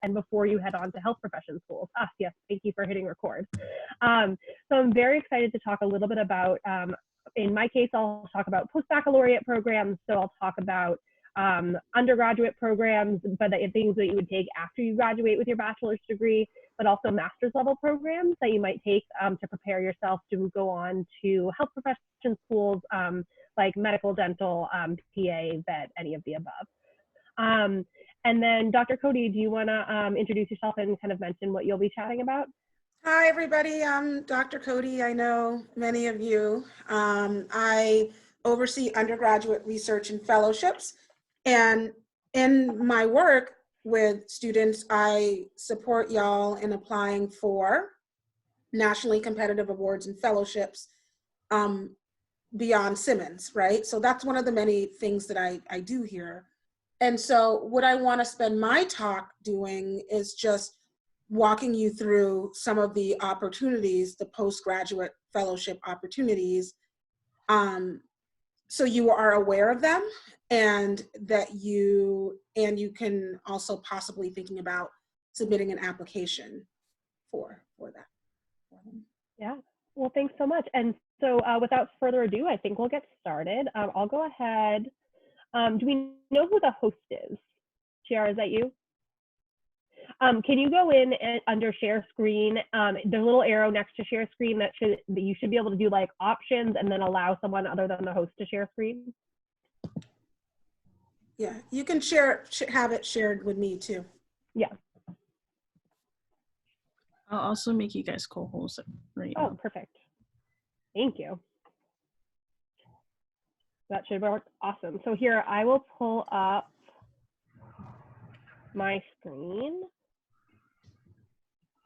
and before you head on to health profession schools. Yes, thank you for hitting record. So I'm very excited to talk a little bit about, in my case, I'll talk about post-baccalaureate programs. So I'll talk about undergraduate programs, but the things that you would take after you graduate with your bachelor's degree, but also master's level programs that you might take to prepare yourself to go on to health profession schools like medical, dental, PA, vet, any of the above. And then Dr. Cody, do you want to introduce yourself and kind of mention what you'll be chatting about? Hi, everybody. I'm Dr. Cody. I know many of you. I oversee undergraduate research and fellowships. And in my work with students, I support y'all in applying for nationally competitive awards and fellowships beyond Simmons, right? So that's one of the many things that I do here. And so what I want to spend my talk doing is just walking you through some of the opportunities, the postgraduate fellowship opportunities, so you are aware of them, and that you can also possibly thinking about submitting an application for that. Yeah, well, thanks so much. And so without further ado, I think we'll get started. I'll go ahead. Do we know who the host is? Chiara, is that you? Can you go in and under share screen? There's a little arrow next to share screen that you should be able to do like options and then allow someone other than the host to share screen. Yeah, you can have it shared with me too. Yeah. I'll also make you guys co-host right now. Oh, perfect. Thank you. That should work. Awesome. So here I will pull up my screen.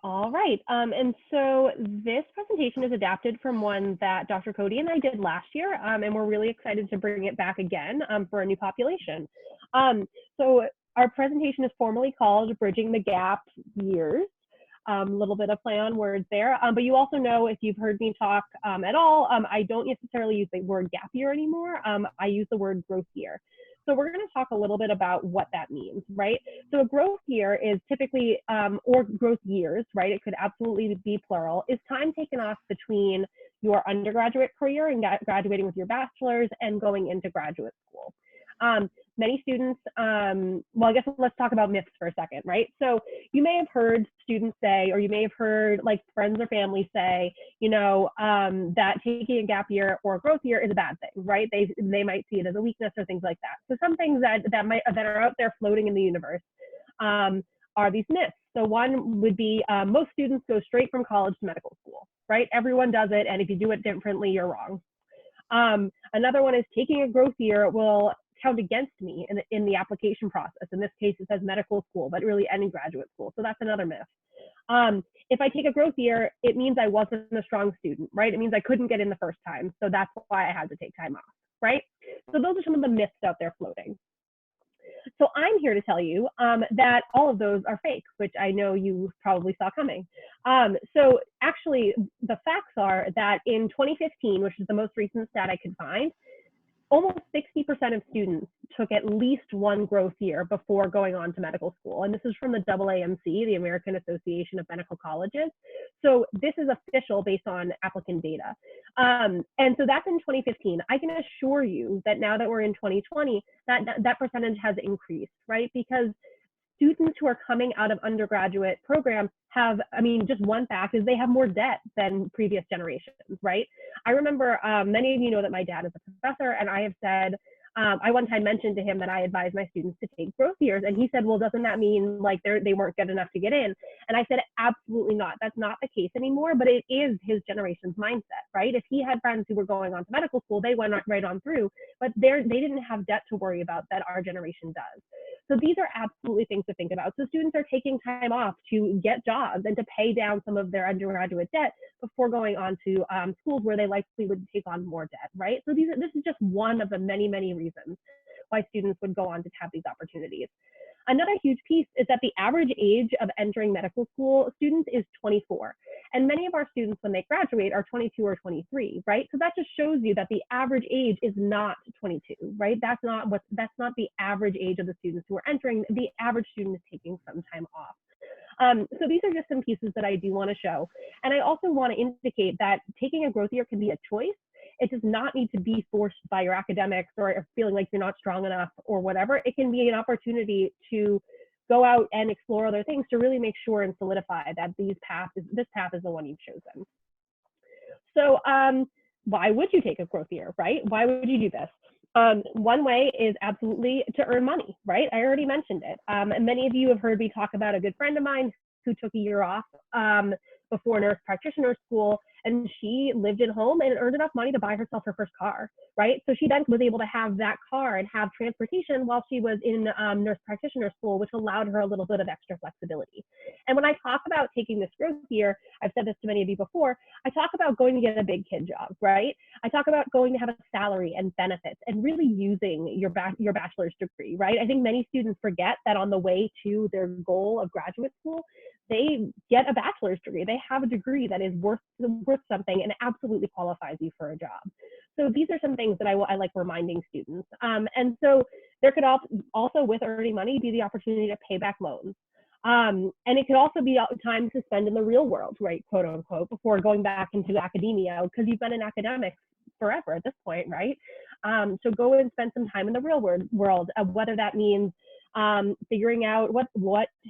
All right, and so this presentation is adapted from one that Dr. Cody and I did last year, and we're really excited to bring it back again for a new population. So our presentation is formally called Bridging the Gap Years. A little bit of play on words there, but you also know, if you've heard me talk at all, I don't necessarily use the word gap year anymore. I use the word growth year. So we're going to talk a little bit about what that means, right? So a growth year is typically, or growth years, right? It could absolutely be plural, is time taken off between your undergraduate career and graduating with your bachelor's and going into graduate school. Many students, well, I guess let's talk about myths for a second, right? So you may have heard students say, or you may have heard like friends or family say, you know, that taking a gap year or a growth year is a bad thing, right? They might see it as a weakness or things like that. So some things that are out there floating in the universe are these myths. So one would be most students go straight from college to medical school, right? Everyone does it, and if you do it differently, you're wrong. Another one is taking a growth year will count against me in the application process. In this case, it says medical school, but really any graduate school. So that's another myth. If I take a growth year, it means I wasn't a strong student, right? It means I couldn't get in the first time. So that's why I had to take time off, right? So those are some of the myths out there floating. So I'm here to tell you that all of those are fake, which I know you probably saw coming. So actually, the facts are that in 2015, which is the most recent stat I could find, almost 60% of students took at least one growth year before going on to medical school. And this is from the AAMC, the American Association of Medical Colleges. So this is official based on applicant data. And so that's in 2015. I can assure you that now that we're in 2020, that percentage has increased, right? Because students who are coming out of undergraduate programs have, I mean, just one fact is they have more debt than previous generations, right? I remember many of you know that my dad is a professor, and I have said, I one time mentioned to him that I advised my students to take growth years, and he said, well, doesn't that mean like they weren't good enough to get in? And I said, absolutely not. That's not the case anymore, but it is his generation's mindset, right? If he had friends who were going on to medical school, they went right on through, but they didn't have debt to worry about that our generation does. So these are absolutely things to think about. So students are taking time off to get jobs and to pay down some of their undergraduate debt before going on to schools where they likely would take on more debt, right? So this is just one of the many, many reasons why students would go on to have these opportunities. Another huge piece is that the average age of entering medical school students is 24. And many of our students, when they graduate, are 22 or 23, right? So that just shows you that the average age is not 22, right? That's not the average age of the students who are entering. The average student is taking some time off. So these are just some pieces that I do want to show. And I also want to indicate that taking a growth year can be a choice. It does not need to be forced by your academics or feeling like you're not strong enough or whatever. It can be an opportunity to go out and explore other things to really make sure and solidify that this path is the one you've chosen. So why would you take a growth year, right? Why would you do this? One way is absolutely to earn money, right? I already mentioned it. And many of you have heard me talk about a good friend of mine who took a year off before nurse practitioner school, and she lived at home and earned enough money to buy herself her first car, right? So she then was able to have that car and have transportation while she was in nurse practitioner school, which allowed her a little bit of extra flexibility. And when I talk about taking this growth year, I've said this to many of you before, I talk about going to get a big kid job, right? I talk about going to have a salary and benefits and really using your bachelor's degree, right? I think many students forget that on the way to their goal of graduate school, they get a bachelor's degree. They have a degree that is worth something and absolutely qualifies you for a job. So these are some things that I like reminding students. And so there could also, with earning money, be the opportunity to pay back loans. And it could also be time to spend in the real world, right, quote unquote, before going back into academia, because you've been in academics forever at this point, right? So go and spend some time in the real world, whether that means figuring out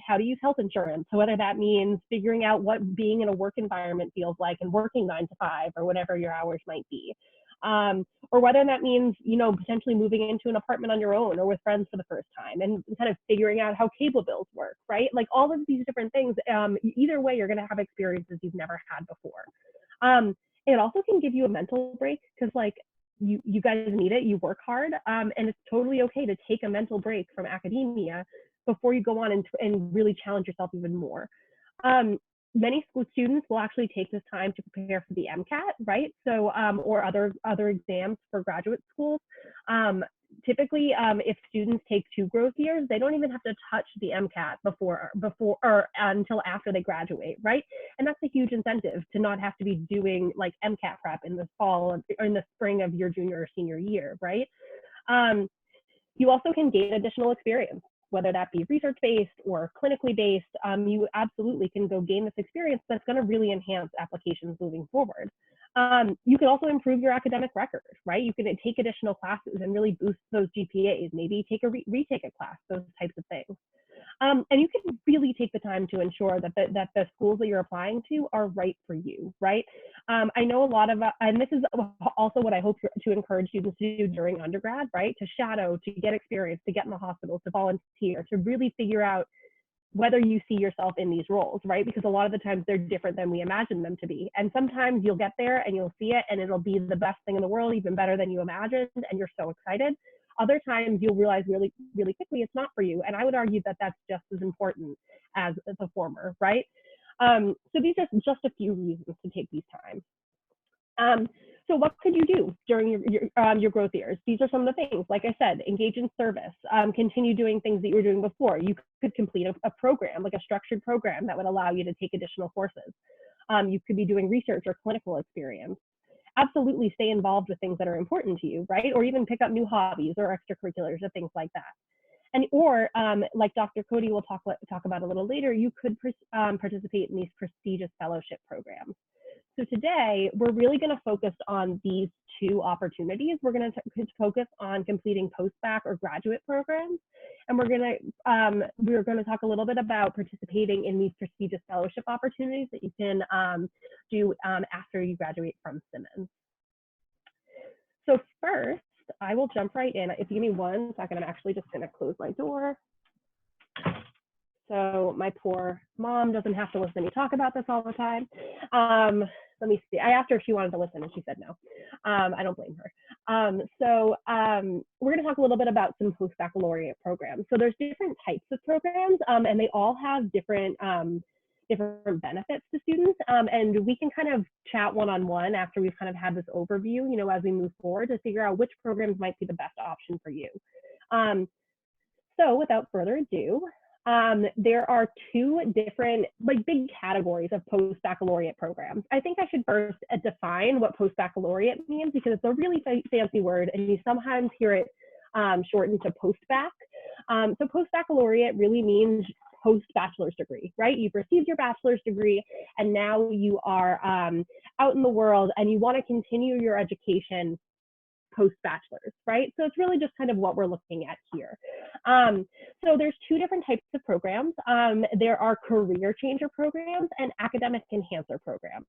how to use health insurance. So whether that means figuring out what being in a work environment feels like and working 9 to 5 or whatever your hours might be. Or whether that means, potentially moving into an apartment on your own or with friends for the first time and kind of figuring out how cable bills work, right? Like all of these different things, either way, you're going to have experiences you've never had before. It also can give you a mental break because you guys need it, you work hard, and it's totally okay to take a mental break from academia before you go on and really challenge yourself even more. Many school students will actually take this time to prepare for the MCAT, right? So, or other exams for graduate schools. Typically, if students take 2 growth years, they don't even have to touch the MCAT until after they graduate, right? And that's a huge incentive to not have to be doing like MCAT prep in the fall or in the spring of your junior or senior year, right? You also can gain additional experience, whether that be research-based or clinically based. You absolutely can go gain this experience that's going to really enhance applications moving forward. You can also improve your academic record, right? You can take additional classes and really boost those GPAs, maybe take a retake a class, those types of things. And you can really take the time to ensure that the schools that you're applying to are right for you, right? I know a lot of, and this is also what I hope to encourage students to do during undergrad, right? To shadow, to get experience, to get in the hospital, to volunteer, to really figure out whether you see yourself in these roles, right? Because a lot of the times they're different than we imagine them to be. And sometimes you'll get there and you'll see it and it'll be the best thing in the world, even better than you imagined, and you're so excited. Other times you'll realize really, really quickly it's not for you. And I would argue that that's just as important as the former, right? So these are just a few reasons to take these times. So what could you do during your growth years? These are some of the things, like I said, engage in service, continue doing things that you were doing before. You could complete a program, like a structured program that would allow you to take additional courses. You could be doing research or clinical experience. Absolutely stay involved with things that are important to you, right? Or even pick up new hobbies or extracurriculars or things like that. And or like Dr. Cody will talk about a little later, you could participate in these prestigious fellowship programs. So today, we're really going to focus on these 2 opportunities. We're going to focus on completing post-bac or graduate programs, and we're going to talk a little bit about participating in these prestigious fellowship opportunities that you can do after you graduate from Simmons. So first, I will jump right in. If you give me 1 second, I'm actually just going to close my door. So my poor mom doesn't have to listen to me talk about this all the time. Let me see. I asked her if she wanted to listen and she said no. I don't blame her. So we're going to talk a little bit about some post-baccalaureate programs. So there's different types of programs and they all have different benefits to students. And we can kind of chat one-on-one after we've kind of had this overview, as we move forward to figure out which programs might be the best option for you. So without further ado, there are 2 different big categories of post-baccalaureate programs. I think I should first define what post-baccalaureate means because it's a really fancy word and you sometimes hear it shortened to post-bac. So post-baccalaureate really means post-bachelor's degree, right? You've received your bachelor's degree and now you are out in the world and you want to continue your education post-bachelor's, right? So it's really just kind of what we're looking at here. So there's two different types of programs. There are career changer programs and academic enhancer programs.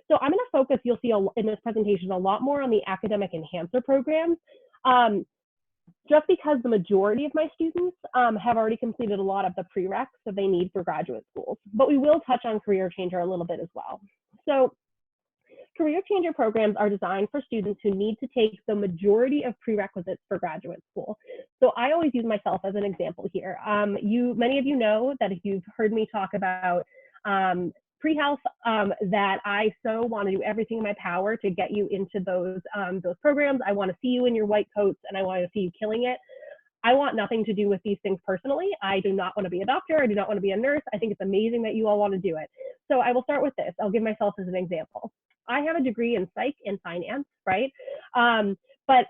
So I'm going to focus, you'll see in this presentation, a lot more on the academic enhancer programs, just because the majority of my students have already completed a lot of the prereqs that they need for graduate schools. But we will touch on career changer a little bit as well. So career changer programs are designed for students who need to take the majority of prerequisites for graduate school. So I always use myself as an example here. Many of you know that if you've heard me talk about pre-health, that I so want to do everything in my power to get you into those programs. I want to see you in your white coats and I want to see you killing it. I want nothing to do with these things personally. I do not want to be a doctor. I do not want to be a nurse. I think it's amazing that you all want to do it. So I will start with this. I'll give myself as an example. I have a degree in psych and finance, right? But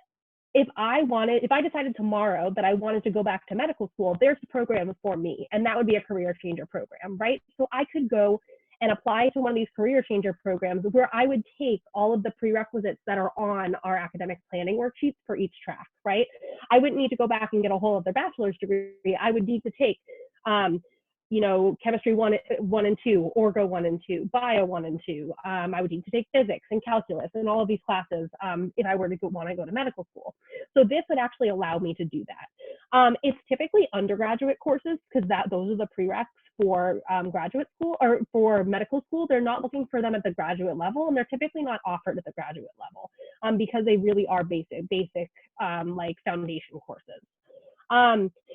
if I decided tomorrow that I wanted to go back to medical school, there's a program for me, and that would be a career changer program, right? So I could go and apply to one of these career changer programs where I would take all of the prerequisites that are on our academic planning worksheets for each track, right? I wouldn't need to go back and get a whole other bachelor's degree. I would need to take, chemistry 1 and 2, orgo 1 and 2, bio 1 and 2. I would need to take physics and calculus and all of these classes if I were to want to go to medical school. So this would actually allow me to do that. It's typically undergraduate courses because those are the prereqs for graduate school or for medical school. They're not looking for them at the graduate level, and they're typically not offered at the graduate level because they really are basic like foundation courses.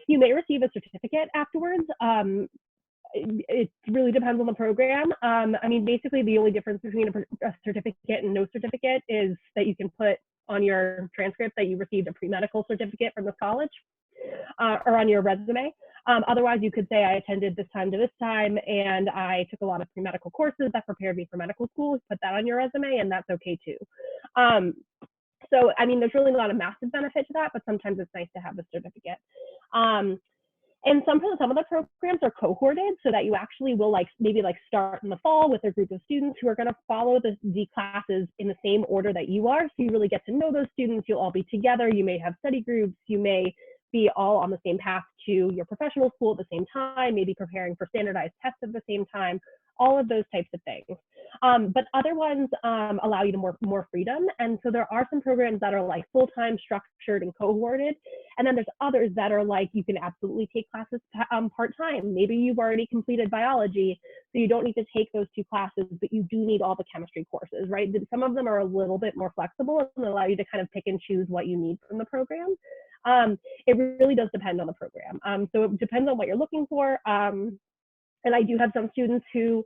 You may receive a certificate afterwards. It really depends on the program. Basically the only difference between a certificate and no certificate is that you can put on your transcript that you received a pre-medical certificate from this college or on your resume. Otherwise, you could say I attended this time to this time and I took a lot of pre-medical courses that prepared me for medical school. Put that on your resume and that's okay too. So, there's really not a massive benefit to that, but sometimes it's nice to have the certificate. And some of the programs are cohorted so that you actually will maybe start in the fall with a group of students who are going to follow the classes in the same order that you are. So you really get to know those students. You'll all be together. You may have study groups. You may be all on the same path to your professional school at the same time, maybe preparing for standardized tests at the same time, all of those types of things. But other ones allow you to more freedom. And so there are some programs that are full-time, structured, and cohorted. And then there's others that are you can absolutely take classes part-time. Maybe you've already completed biology, so you don't need to take those 2 classes, but you do need all the chemistry courses, right? Some of them are a little bit more flexible and allow you to kind of pick and choose what you need from the program. It really does depend on the program. So it depends on what you're looking for. And I do have some students who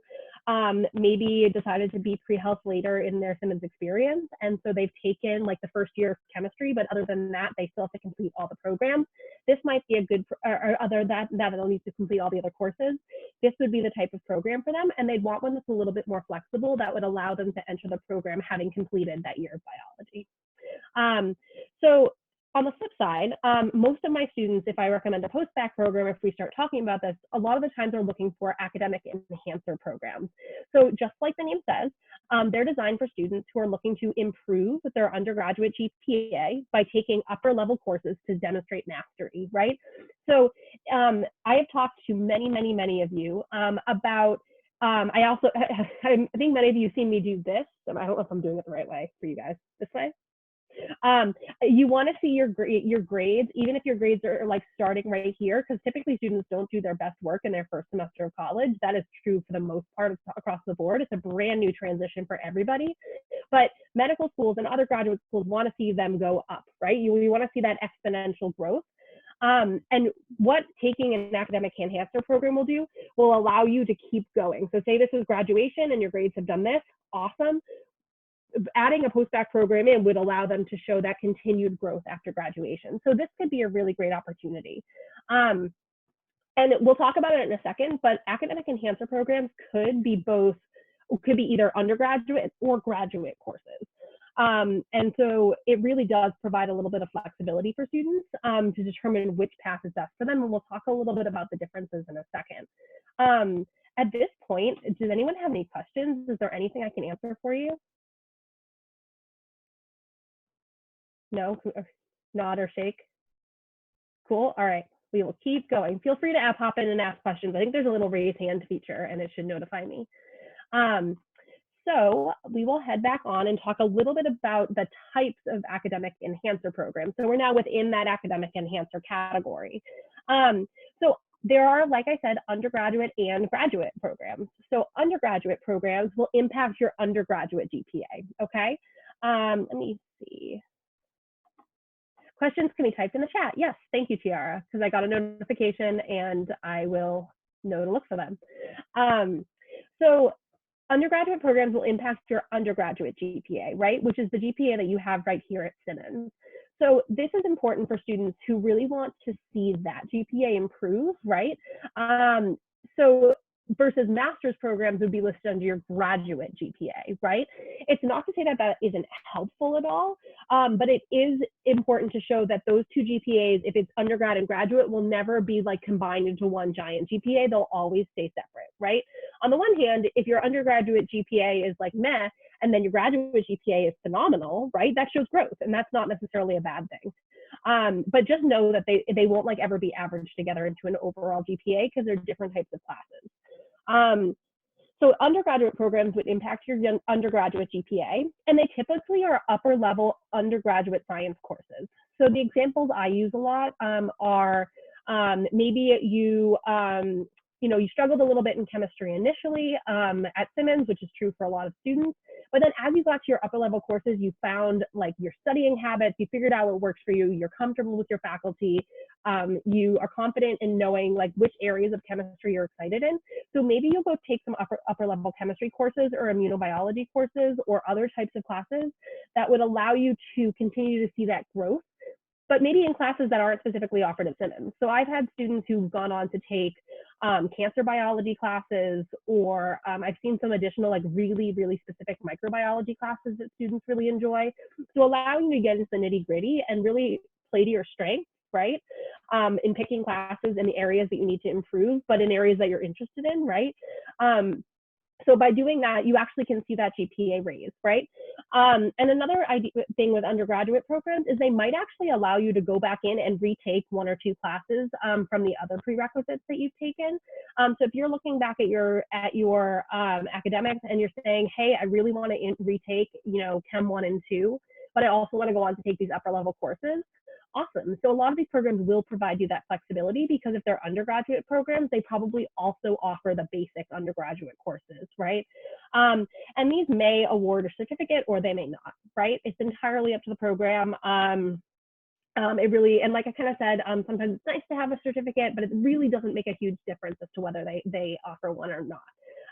maybe decided to be pre-health later in their Simmons experience. And so they've taken the first year of chemistry, but other than that, they still have to complete all the programs. This might be a good, or other that they'll need to complete all the other courses. This would be the type of program for them. And they'd want one that's a little bit more flexible that would allow them to enter the program having completed that year of biology. So on the flip side, most of my students, if I recommend a post-bac program, if we start talking about this, a lot of the times they're looking for academic enhancer programs. So just like the name says, they're designed for students who are looking to improve their undergraduate GPA by taking upper level courses to demonstrate mastery, right? So I have talked to many of you about I think many of you have seen me do this. I don't know if I'm doing it the right way for you guys. This way? You want to see your grades, even if your grades are starting right here, because typically students don't do their best work in their first semester of college. That is true for the most part across the board. It's a brand new transition for everybody. But medical schools and other graduate schools want to see them go up, right? You want to see that exponential growth. And what taking an academic enhancer program will allow you to keep going. So say this is graduation and your grades have done this, awesome. Adding a post-bac program in would allow them to show that continued growth after graduation. So this could be a really great opportunity. And we'll talk about it in a second, but academic enhancer programs could be either undergraduate or graduate courses. And so it really does provide a little bit of flexibility for students to determine which path is best for them. And we'll talk a little bit about the differences in a second. At this point, does anyone have any questions? Is there anything I can answer for you? No? Nod or shake? Cool. All right. We will keep going. Feel free to hop in and ask questions. I think there's a little raise hand feature and it should notify me. So we will head back on and talk a little bit about the types of academic enhancer programs. So we're now within that academic enhancer category. So there are, like I said, undergraduate and graduate programs. So undergraduate programs will impact your undergraduate GPA, okay? Let me see. Questions can be typed in the chat. Yes, thank you, Tiara, because I got a notification and I will know to look for them. So undergraduate programs will impact your undergraduate GPA, right? Which is the GPA that you have right here at Simmons. So this is important for students who really want to see that GPA improve, right? So versus master's programs would be listed under your graduate GPA, right? It's not to say that that isn't helpful at all, but it is important to show that those two GPAs, if it's undergrad and graduate, will never be like combined into one giant GPA. They'll always stay separate, right? On the one hand, if your undergraduate GPA is like meh, and then your graduate GPA is phenomenal, right? That shows growth, and that's not necessarily a bad thing. But just know that they won't like ever be averaged together into an overall GPA because they're different types of classes. So undergraduate programs would impact your undergraduate GPA, and they typically are upper level undergraduate science courses. So the examples I use a lot are maybe you struggled a little bit in chemistry initially at Simmons, which is true for a lot of students. But then as you got to your upper level courses, you found like your studying habits, you figured out what works for you, you're comfortable with your faculty, you are confident in knowing like which areas of chemistry you're excited in. So maybe you'll go take some upper level chemistry courses or immunobiology courses or other types of classes that would allow you to continue to see that growth, but maybe in classes that aren't specifically offered at Simmons. So I've had students who've gone on to take cancer biology classes, or I've seen some additional like really, really specific microbiology classes that students really enjoy. So allowing you to get into the nitty gritty and really play to your strengths, right? In picking classes in the areas that you need to improve, but in areas that you're interested in, right? So by doing that, you actually can see that GPA raise, right? And another thing with undergraduate programs is they might actually allow you to go back in and retake one or two classes from the other prerequisites that you've taken. So if you're looking back at your academics and you're saying, hey, I really want to retake, Chem 1 and 2, but I also want to go on to take these upper level courses. Awesome. So a lot of these programs will provide you that flexibility because if they're undergraduate programs, they probably also offer the basic undergraduate courses, right? And these may award a certificate or they may not, right? It's entirely up to the program. It really, and like I kind of said, sometimes it's nice to have a certificate, but it really doesn't make a huge difference as to whether they offer one or not.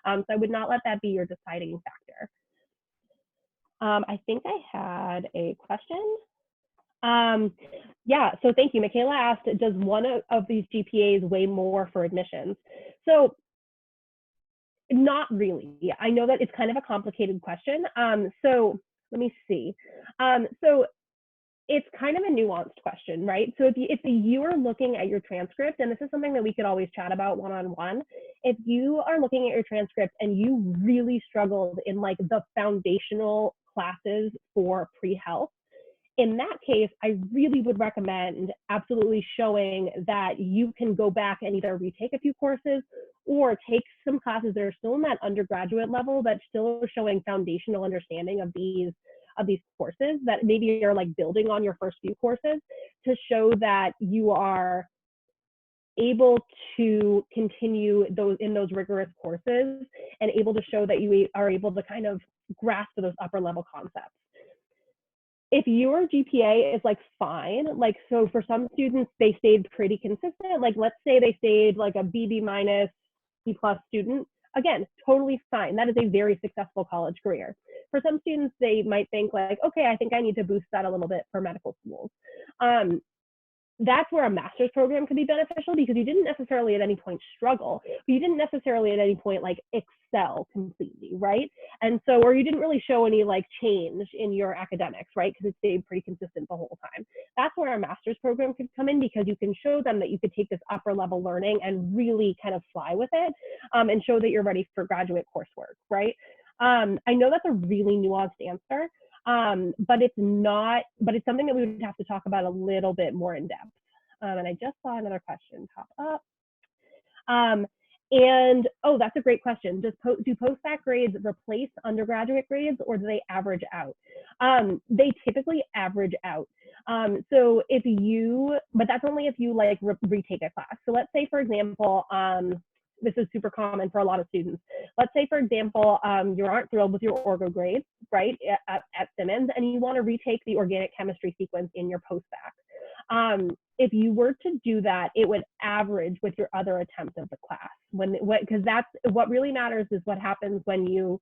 So I would not let that be your deciding factor. I think I had a question. Yeah, so thank you. Michaela asked, does one of these GPAs weigh more for admissions? So not really. I know that it's kind of a complicated question. So let me see. So it's kind of a nuanced question, right? So if you are looking at your transcript, and this is something that we could always chat about one-on-one, if you are looking at your transcript and you really struggled in like the foundational classes for pre-health, in that case, I really would recommend absolutely showing that you can go back and either retake a few courses or take some classes that are still in that undergraduate level that still are showing foundational understanding of these courses that maybe are like building on your first few courses to show that you are able to continue in those rigorous courses and able to show that you are able to kind of grasp those upper level concepts. If your GPA is like fine, like so for some students, they stayed pretty consistent. Like let's say they stayed like a BB minus, B plus student. Again, totally fine. That is a very successful college career. For some students, they might think like, okay, I think I need to boost that a little bit for medical schools. That's where a master's program could be beneficial because you didn't necessarily at any point struggle, but you didn't necessarily at any point like excel completely, right? And so, or you didn't really show any like change in your academics, right? Because it stayed pretty consistent the whole time. That's where our master's program could come in, because you can show them that you could take this upper level learning and really kind of fly with it, and show that you're ready for graduate coursework, right? I know that's a really nuanced answer, but it's something that we would have to talk about a little bit more in depth. And I just saw another question pop up. And oh, that's a great question. Do post-bac grades replace undergraduate grades, or do they average out? They typically average out. So but that's only if you like retake a class. So let's say, for example, this is super common for a lot of students. Let's say, for example, you aren't thrilled with your orgo grades, right, at Simmons, and you want to retake the organic chemistry sequence in your post-bac. If you were to do that, it would average with your other attempt of the class. Because that's what really matters, is what happens when you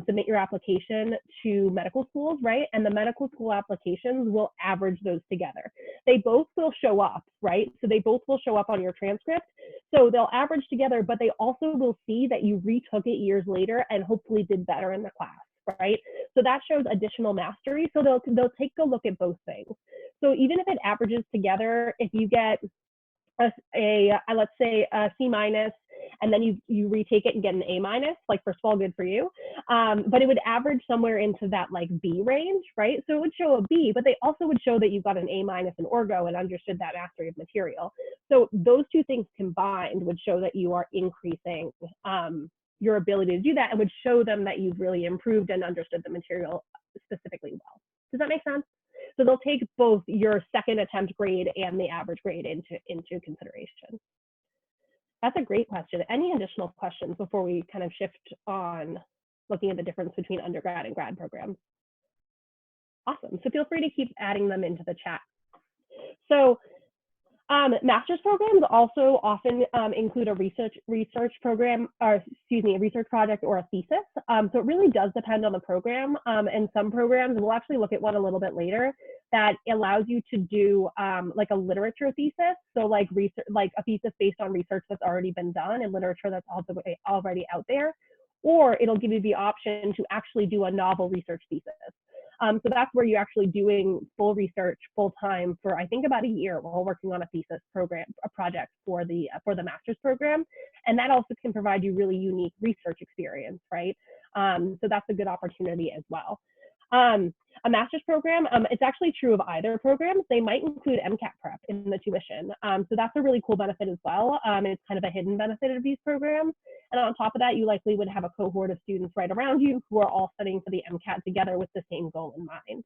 submit your application to medical schools, right? And the medical school applications will average those together. They both will show up, right? So they both will show up on your transcript. So they'll average together, but they also will see that you retook it years later and hopefully did better in the class, right? So that shows additional mastery. So they'll take a look at both things. So even if it averages together, if you get let's say a C minus, and then you retake it and get an A minus, like, first of all, good for you. But it would average somewhere into that like B range, right? So it would show a B, but they also would show that you got an A minus in orgo and understood that mastery of material. So those two things combined would show that you are increasing your ability to do that, and would show them that you've really improved and understood the material specifically well. Does that make sense? So they'll take both your second attempt grade and the average grade into consideration. That's a great question. Any additional questions before we kind of shift on looking at the difference between undergrad and grad programs? Awesome. So feel free to keep adding them into the chat. So master's programs also often include a research program, or excuse me, a research project or a thesis. So it really does depend on the program. And some programs, we'll actually look at one a little bit later, that allows you to do like a literature thesis. So like a thesis based on research that's already been done and literature that's also already out there. Or it'll give you the option to actually do a novel research thesis. So that's where you're actually doing full research full time for, I think, about a year while working on a thesis project for the master's program. And that also can provide you really unique research experience, right? So that's a good opportunity as well. A master's program, it's actually true of either programs. They might include MCAT prep in the tuition. So that's a really cool benefit as well. It's kind of a hidden benefit of these programs. And on top of that, you likely would have a cohort of students right around you who are all studying for the MCAT together with the same goal in mind.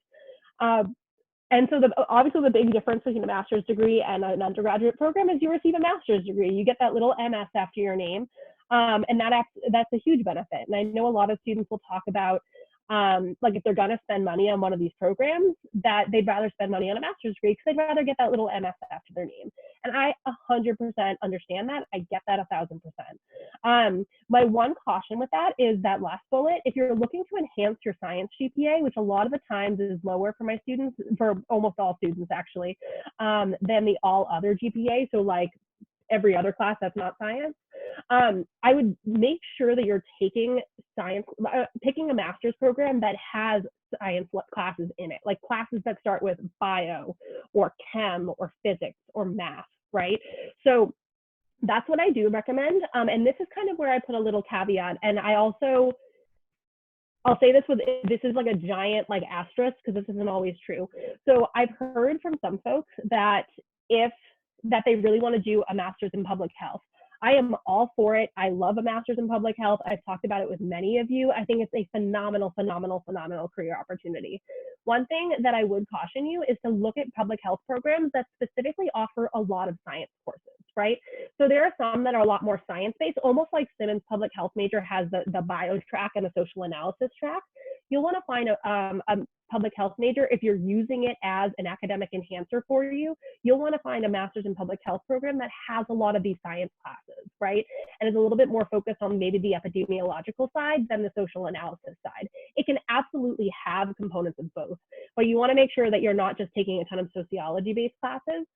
And so obviously the big difference between a master's degree and an undergraduate program is you receive a master's degree. You get that little MS after your name. And that's a huge benefit. And I know a lot of students will talk about like, if they're going to spend money on one of these programs, that they'd rather spend money on a master's degree because they'd rather get that little MS after their name. And I 100% understand that. I get that 1000%. My one caution with that is that last bullet. If you're looking to enhance your science GPA, which a lot of the times is lower for my students, for almost all students actually, than the all other GPA, so like every other class that's not science, I would make sure that you're taking science, picking a master's program that has science classes in it, like classes that start with bio or chem or physics or math, right? So that's what I do recommend. And this is kind of where I put a little caveat. And I'll say this is like a giant like asterisk, because this isn't always true. So I've heard from some folks that they really want to do a master's in public health. I am all for it. I love a master's in public health. I've talked about it with many of you. I think it's a phenomenal career opportunity. One thing that I would caution you is to look at public health programs that specifically offer a lot of science courses, right? So there are some that are a lot more science-based, almost like Simmons Public Health major has the bio track and the social analysis track. You'll want to find a public health major. If you're using it as an academic enhancer for you, you'll want to find a master's in public health program that has a lot of these science classes, right? And is a little bit more focused on maybe the epidemiological side than the social analysis side. It can absolutely have components of both, but you want to make sure that you're not just taking a ton of sociology-based classes,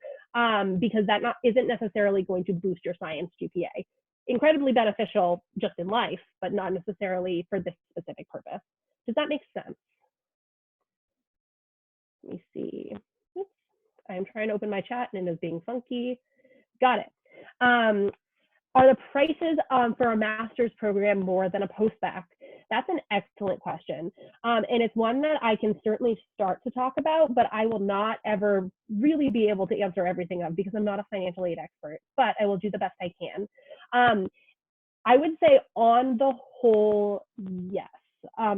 because that isn't necessarily going to boost your science GPA. incredibly beneficial just in life, but not necessarily for this specific purpose. Does that make sense? Let me see. Oops. I'm trying to open my chat and it is being funky. Got it. Are the prices for a master's program more than a post-bac? That's an excellent question. And it's one that I can certainly start to talk about, but I will not ever really be able to answer everything of because I'm not a financial aid expert, but I will do the best I can. I would say on the whole, yes.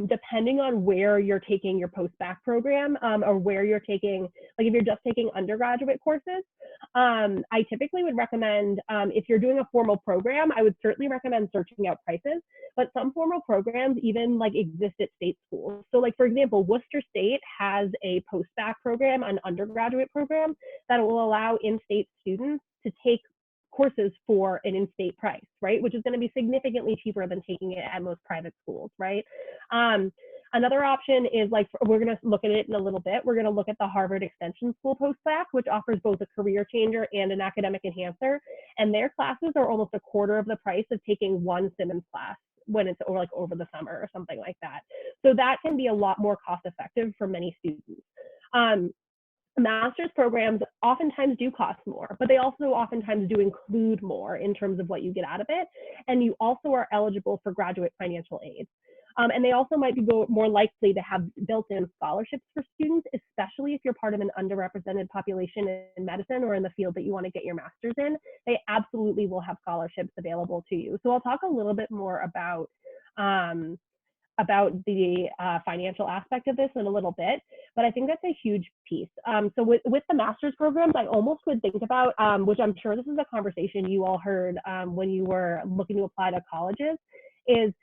Depending on where you're taking your post-bac program or where you're taking, like if you're just taking undergraduate courses, I typically would recommend, if you're doing a formal program, I would certainly recommend searching out prices, but some formal programs even like exist at state schools. So like, for example, Worcester State has a post-bac program, an undergraduate program that will allow in-state students to take courses for an in-state price, right? Which is going to be significantly cheaper than taking it at most private schools, right? Another option is like, we're going to look at it in a little bit. We're going to look at the Harvard Extension School post-bac, which offers both a career changer and an academic enhancer. And their classes are almost a quarter of the price of taking one Simmons class when it's over the summer or something like that. So that can be a lot more cost effective for many students. Master's programs oftentimes do cost more, but they also oftentimes do include more in terms of what you get out of it. And you also are eligible for graduate financial aid. And they also might be more likely to have built-in scholarships for students, especially if you're part of an underrepresented population in medicine or in the field that you want to get your master's in. They absolutely will have scholarships available to you. So I'll talk a little bit more about the financial aspect of this in a little bit, but I think that's a huge piece. So with the master's programs, I almost would think about, which I'm sure this is a conversation you all heard when you were looking to apply to colleges, is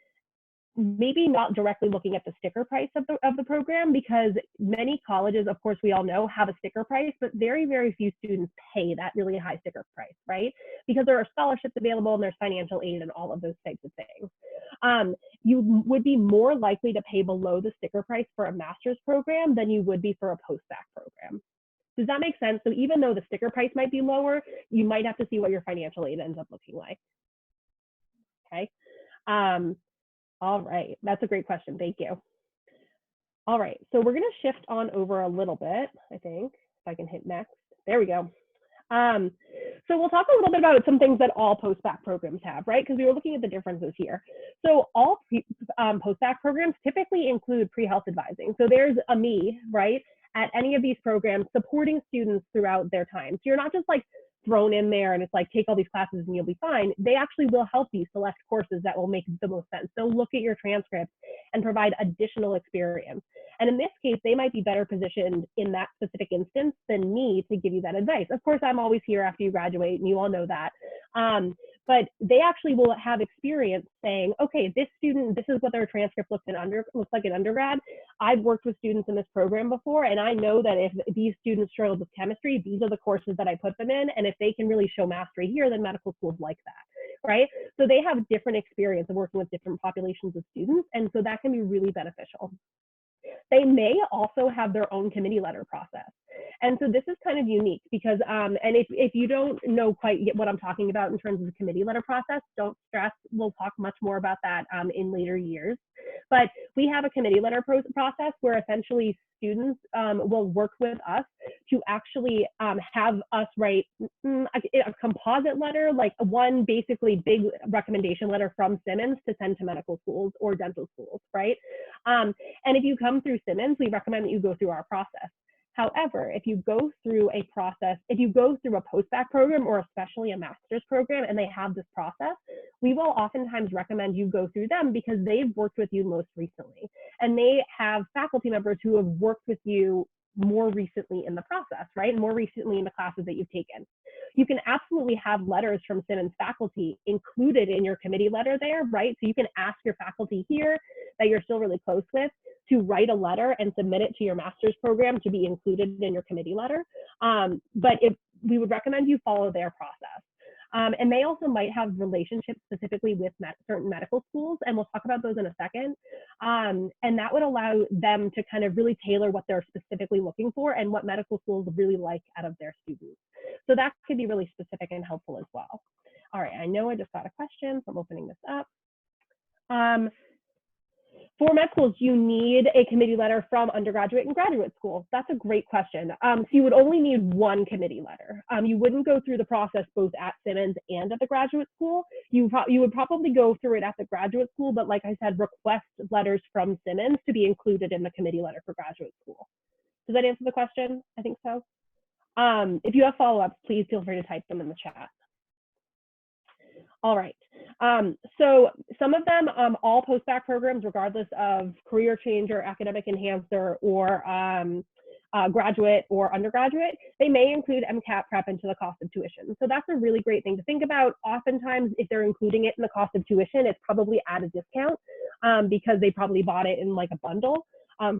maybe not directly looking at the sticker price of the program, because many colleges, of course, we all know, have a sticker price, but very, very few students pay that really high sticker price, right? Because there are scholarships available and there's financial aid and all of those types of things. You would be more likely to pay below the sticker price for a master's program than you would be for a post-bac program. Does that make sense? So even though the sticker price might be lower, you might have to see what your financial aid ends up looking like. Okay. All right, that's a great question, thank you. All right, so we're gonna shift on over a little bit, I think, if I can hit next. There we go. So we'll talk a little bit about some things that all post-bac programs have, right? Because we were looking at the differences here. So all post-bac programs typically include pre-health advising. So there's a me, right, at any of these programs supporting students throughout their time. So you're not just like thrown in there and it's like, take all these classes and you'll be fine. They actually will help you select courses that will make the most sense. They'll look at your transcripts and provide additional experience. And in this case, they might be better positioned in that specific instance than me to give you that advice. Of course, I'm always here after you graduate, and you all know that. But they actually will have experience saying, okay, this student, this is what their transcript looks like in undergrad. I've worked with students in this program before, and I know that if these students struggle with chemistry, these are the courses that I put them in. And if they can really show mastery here, then medical schools like that, right? So they have different experience of working with different populations of students, and so that can be really beneficial. They may also have their own committee letter process. And so this is kind of unique because, and if you don't know quite yet what I'm talking about in terms of the committee letter process, don't stress. We'll talk much more about that in later years. But we have a committee letter process where essentially students will work with us to actually have us write a composite letter, like one basically big recommendation letter from Simmons to send to medical schools or dental schools, right? And if you come through Simmons, we recommend that you go through our process. However, if you go through a process, if you go through a post-bac program or especially a master's program and they have this process, we will oftentimes recommend you go through them because they've worked with you most recently. And they have faculty members who have worked with you more recently in the process, right? And more recently in the classes that you've taken. You can absolutely have letters from Simmons faculty included in your committee letter there, right? So you can ask your faculty here that you're still really close with to write a letter and submit it to your master's program to be included in your committee letter. But we would recommend you follow their process. And they also might have relationships specifically with certain medical schools, and we'll talk about those in a second. And that would allow them to kind of really tailor what they're specifically looking for and what medical schools really like out of their students. So that could be really specific and helpful as well. All right, I know I just got a question, so I'm opening this up. For med schools, you need a committee letter from undergraduate and graduate school. That's a great question. So you would only need one committee letter. You wouldn't go through the process both at Simmons and at the graduate school. You would probably go through it at the graduate school, but like I said, request letters from Simmons to be included in the committee letter for graduate school. Does that answer the question? I think so. If you have follow-ups, please feel free to type them in the chat. All right. So some of them, all post-bac programs, regardless of career change or academic enhancer or graduate or undergraduate, they may include MCAT prep into the cost of tuition. So that's a really great thing to think about. Oftentimes, if they're including it in the cost of tuition, it's probably at a discount because they probably bought it in like a bundle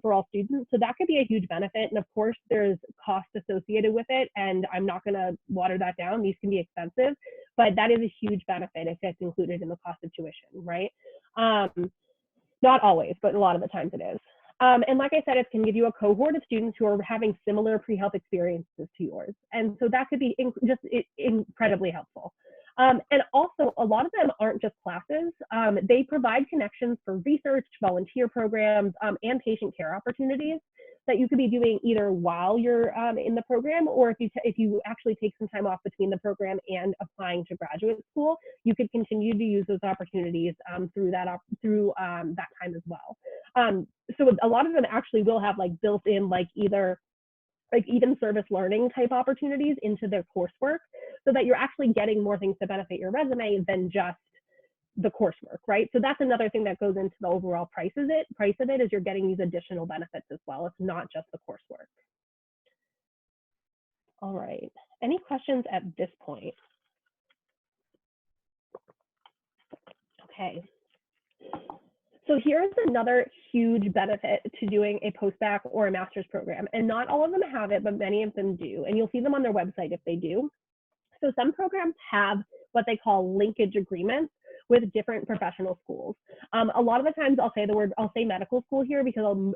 for all students. So that could be a huge benefit. And of course, there's cost associated with it. And I'm not going to water that down. These can be expensive, but that is a huge benefit if it's included in the cost of tuition, right? Not always, but a lot of the times it is. And like I said, it can give you a cohort of students who are having similar pre-health experiences to yours. And so that could be just incredibly helpful. And also, a lot of them aren't just classes. They provide connections for research, volunteer programs, and patient care opportunities that you could be doing either while you're in the program, or if you actually take some time off between the program and applying to graduate school, you could continue to use those opportunities through that time as well. So a lot of them actually will have like built-in even service learning type opportunities into their coursework, so that you're actually getting more things to benefit your resume than just the coursework, right? So that's another thing that goes into the overall price of it is you're getting these additional benefits as well. It's not just the coursework. All right, any questions at this point? Okay. So here's another huge benefit to doing a post-bac or a master's program. And not all of them have it, but many of them do. And you'll see them on their website if they do. So some programs have what they call linkage agreements with different professional schools. A lot of the times I'll say medical school here because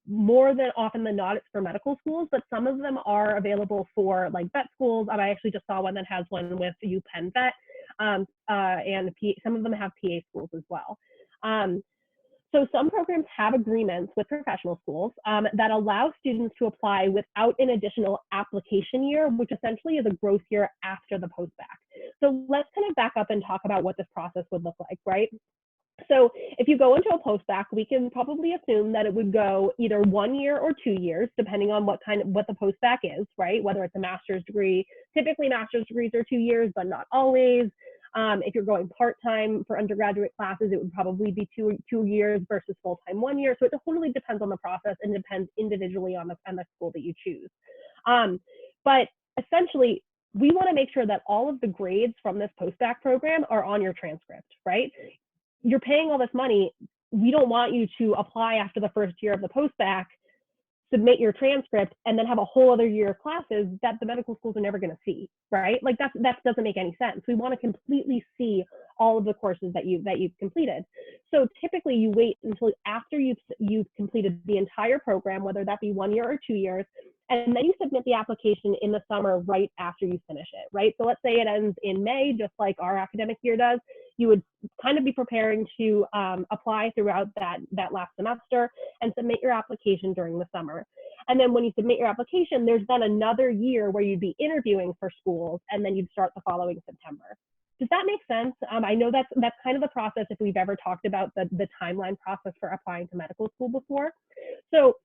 more than often than not, it's for medical schools, but some of them are available for like vet schools. I actually just saw one that has one with UPenn Vet, and some of them have PA schools as well. So some programs have agreements with professional schools that allow students to apply without an additional application year, which essentially is a growth year after the post-bac. So let's kind of back up and talk about what this process would look like, right? So if you go into a post-bac, we can probably assume that it would go either 1 year or 2 years, depending on what the post-bac is, right? Whether it's a master's degree, typically master's degrees are 2 years, but not always. If you're going part-time for undergraduate classes, it would probably be two years versus full-time 1 year. So it totally depends on the process and depends individually on the school that you choose. But essentially, we want to make sure that all of the grades from this post-bac program are on your transcript, right? You're paying all this money. We don't want you to apply after the first year of the post-bac, submit your transcript, and then have a whole other year of classes that the medical schools are never going to see, right? Like that doesn't make any sense. We want to completely see all of the courses that you've completed. So typically you wait until after you've completed the entire program, whether that be 1 year or 2 years, and then you submit the application in the summer right after you finish it, right? So let's say it ends in May, just like our academic year does. You would kind of be preparing to apply throughout that last semester and submit your application during the summer. And then when you submit your application, there's then another year where you'd be interviewing for schools, and then you'd start the following September. Does that make sense? I know that's kind of the process if we've ever talked about the timeline process for applying to medical school before. So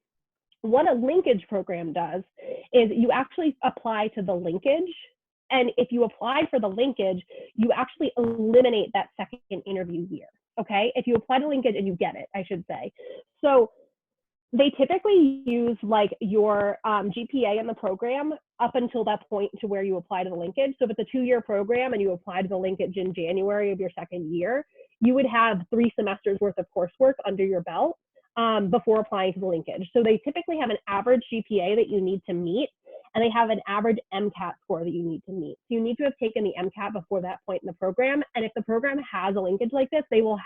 what a linkage program does is you actually apply to the linkage. And if you apply for the linkage, you actually eliminate that second interview year, okay? If you apply to linkage and you get it, I should say. So they typically use like your GPA in the program up until that point to where you apply to the linkage. So if it's a 2-year program and you apply to the linkage in January of your second year, you would have 3 semesters worth of coursework under your belt before applying to the linkage. So they typically have an average GPA that you need to meet, and they have an average MCAT score that you need to meet. So you need to have taken the MCAT before that point in the program. And if the program has a linkage like this, they will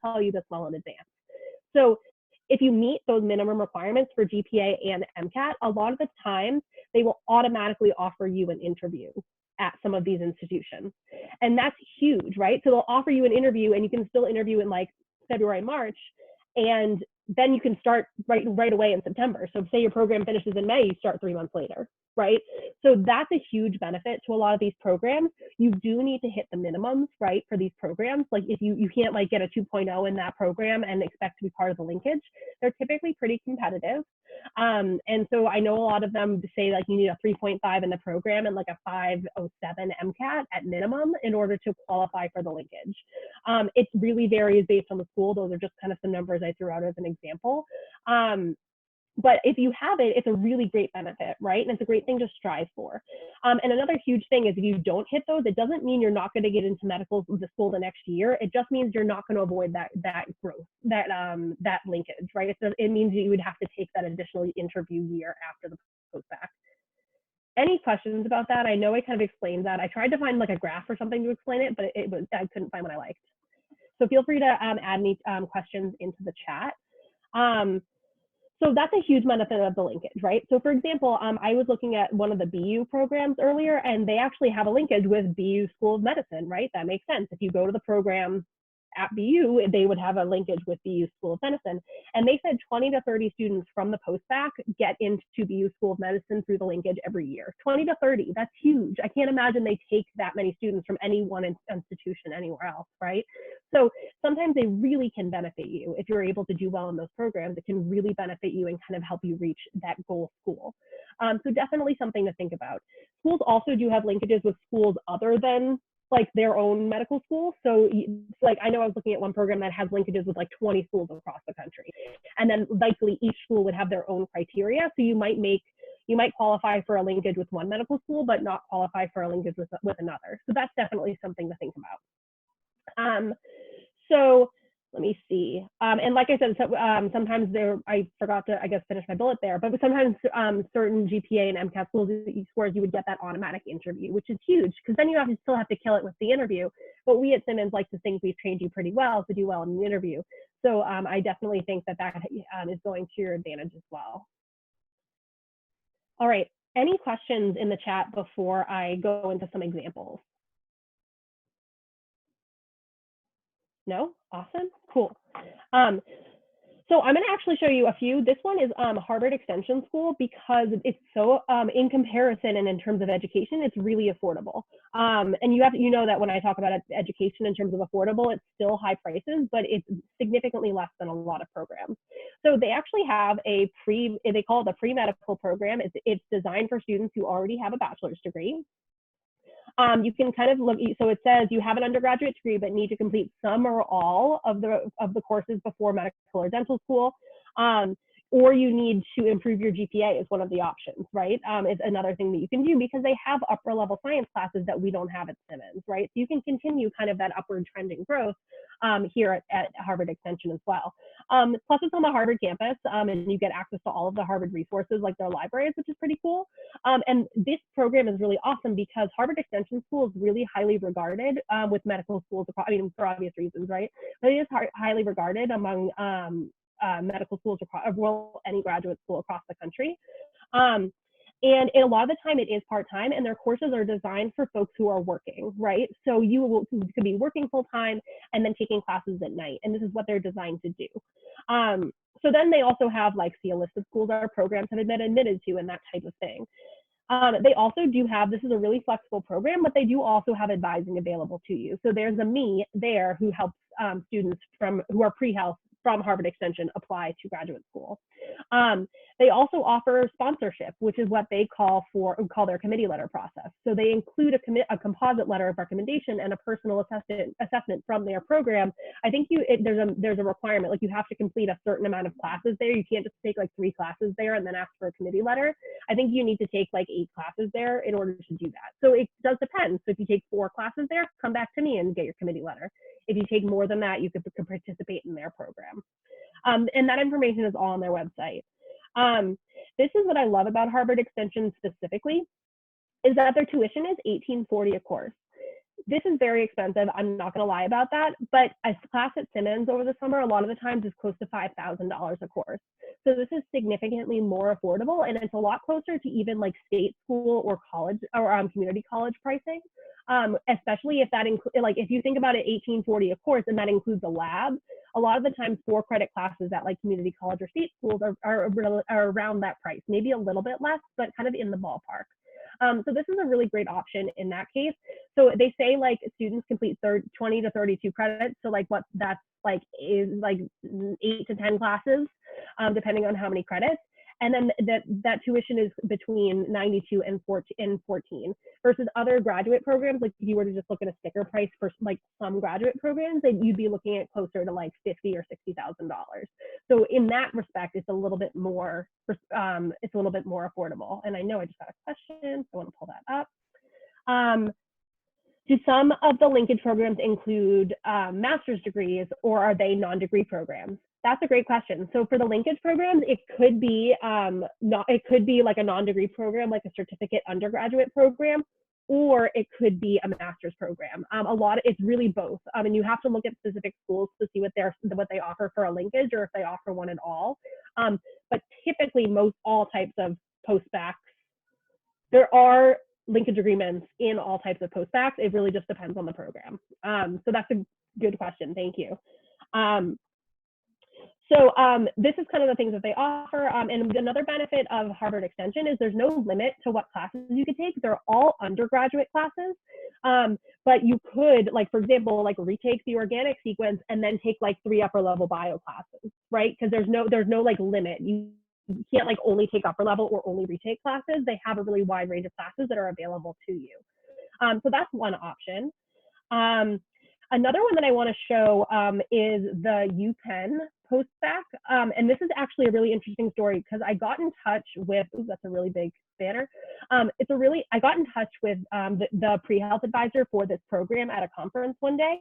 tell you this well in advance. So if you meet those minimum requirements for GPA and MCAT, a lot of the times they will automatically offer you an interview. at some of these institutions. And that's huge, right? So they'll offer you an interview and you can still interview in like February, March, and then you can start right away in September. So say your program finishes in May, you start 3 months later, right? So that's a huge benefit to a lot of these programs. You do need to hit the minimums, right, for these programs. Like if you can't like get a 2.0 in that program and expect to be part of the linkage. They're typically pretty competitive. And so I know a lot of them say like you need a 3.5 in the program and like a 507 MCAT at minimum in order to qualify for the linkage. It really varies based on the school. Those are just kind of some numbers I threw out as an example. But if you have it, it's a really great benefit, right? And it's a great thing to strive for. And another huge thing is if you don't hit those, it doesn't mean you're not going to get into medical school the next year. It just means you're not going to avoid that growth, that linkage, right? It means you would have to take that additional interview year after the post-bac. Any questions about that? I know I kind of explained that. I tried to find like a graph or something to explain it, but I couldn't find what I liked. So feel free to add any questions into the chat. So that's a huge benefit of the linkage, right? So for example, I was looking at one of the BU programs earlier, and they actually have a linkage with BU School of Medicine, right? That makes sense. If you go to the program at BU, they would have a linkage with BU School of Medicine. And they said 20 to 30 students from the post-bac get into BU School of Medicine through the linkage every year. 20 to 30, that's huge. I can't imagine they take that many students from any one institution anywhere else, right? So sometimes they really can benefit you. If you're able to do well in those programs, it can really benefit you and kind of help you reach that goal school. So definitely something to think about. Schools also do have linkages with schools other than like their own medical school. So like I know I was looking at one program that has linkages with like 20 schools across the country. And then likely each school would have their own criteria. So you might qualify for a linkage with one medical school, but not qualify for a linkage with another. So that's definitely something to think about. So let me see. And like I said, sometimes I forgot to, I guess, finish my bullet there, but sometimes certain GPA and MCAT scores, you would get that automatic interview, which is huge because then you still have to kill it with the interview. But we at Simmons like to think we've trained you pretty well to do well in the interview. So I definitely think that is going to your advantage as well. All right, any questions in the chat before I go into some examples? No? Awesome. Cool. So I'm going to actually show you a few. This one is Harvard Extension School because it's so, in comparison and in terms of education, it's really affordable. And you know that when I talk about education in terms of affordable, it's still high prices, but it's significantly less than a lot of programs. So they actually have they call it the pre-medical program. It's designed for students who already have a bachelor's degree. You can kind of look, so it says you have an undergraduate degree, but need to complete some or all of the courses before medical or dental school. Or you need to improve your GPA is one of the options, right? It's another thing that you can do because they have upper level science classes that we don't have at Simmons, right? So you can continue kind of that upward trending growth here at Harvard Extension as well. Plus it's on the Harvard campus and you get access to all of the Harvard resources like their libraries, which is pretty cool. And this program is really awesome because Harvard Extension School is really highly regarded with medical schools, I mean, for obvious reasons, right? But it is highly regarded among medical schools across, well, any graduate school across the country. And a lot of the time it is part-time and their courses are designed for folks who are working, right? So you could be working full-time and then taking classes at night. And this is what they're designed to do. So then they also have like see a list of schools our programs have been admitted to and that type of thing. They also do have, this is a really flexible program, but they do also have advising available to you. So there's a me there who helps students who are pre-health from Harvard Extension apply to graduate school. They also offer sponsorship, which is what they call their committee letter process. So they include a composite letter of recommendation and a personal assessment from their program. I think there's a requirement, like you have to complete a certain amount of classes there. You can't just take like 3 classes there and then ask for a committee letter. I think you need to take like 8 classes there in order to do that. So it does depend. So if you take 4 classes there, come back to me and get your committee letter. If you take more than that, you could participate in their program. And that information is all on their website. This is what I love about Harvard Extension specifically, is that their tuition is $1,840 a course. This is very expensive. I'm not going to lie about that, but a class at Simmons over the summer, a lot of the times is close to $5,000 a course. So this is significantly more affordable, and it's a lot closer to even like state school or college or community college pricing. Especially if that like if you think about it, $18.40 a course, and that includes a lab. A lot of the times, 4-credit classes at like community college or state schools are around that price, maybe a little bit less, but kind of in the ballpark. So this is a really great option in that case. So they say like students complete 20 to 32 credits. So like what that's like is like 8 to 10 classes, depending on how many credits. And then that tuition is between 92 and 14 versus other graduate programs. Like if you were to just look at a sticker price for like some graduate programs, then you'd be looking at closer to like $50,000 or $60,000. So in that respect, it's a little bit more affordable. And I know I just got a question, so I want to pull that up. Do some of the linkage programs include master's degrees, or are they non-degree programs? That's a great question. So for the linkage programs, it could be like a non-degree program, like a certificate undergraduate program, or it could be a master's program. It's really both. And you have to look at specific schools to see what they offer for a linkage, or if they offer one at all. But typically, all types of post-bacs, there are linkage agreements in all types of post-bacs. It really just depends on the program. So that's a good question. Thank you. So this is kind of the things that they offer. And another benefit of Harvard Extension is there's no limit to what classes you could take. They're all undergraduate classes. But you could, like, for example, like retake the organic sequence and then take like 3 upper level bio classes, right? Because there's no like limit. You can't like only take upper level or only retake classes. They have a really wide range of classes that are available to you. So that's one option. Another one that I want to show is the UPenn Post-Bacc. And this is actually a really interesting story because I got in touch with, that's a really big banner. I got in touch with the pre-health advisor for this program at a conference one day.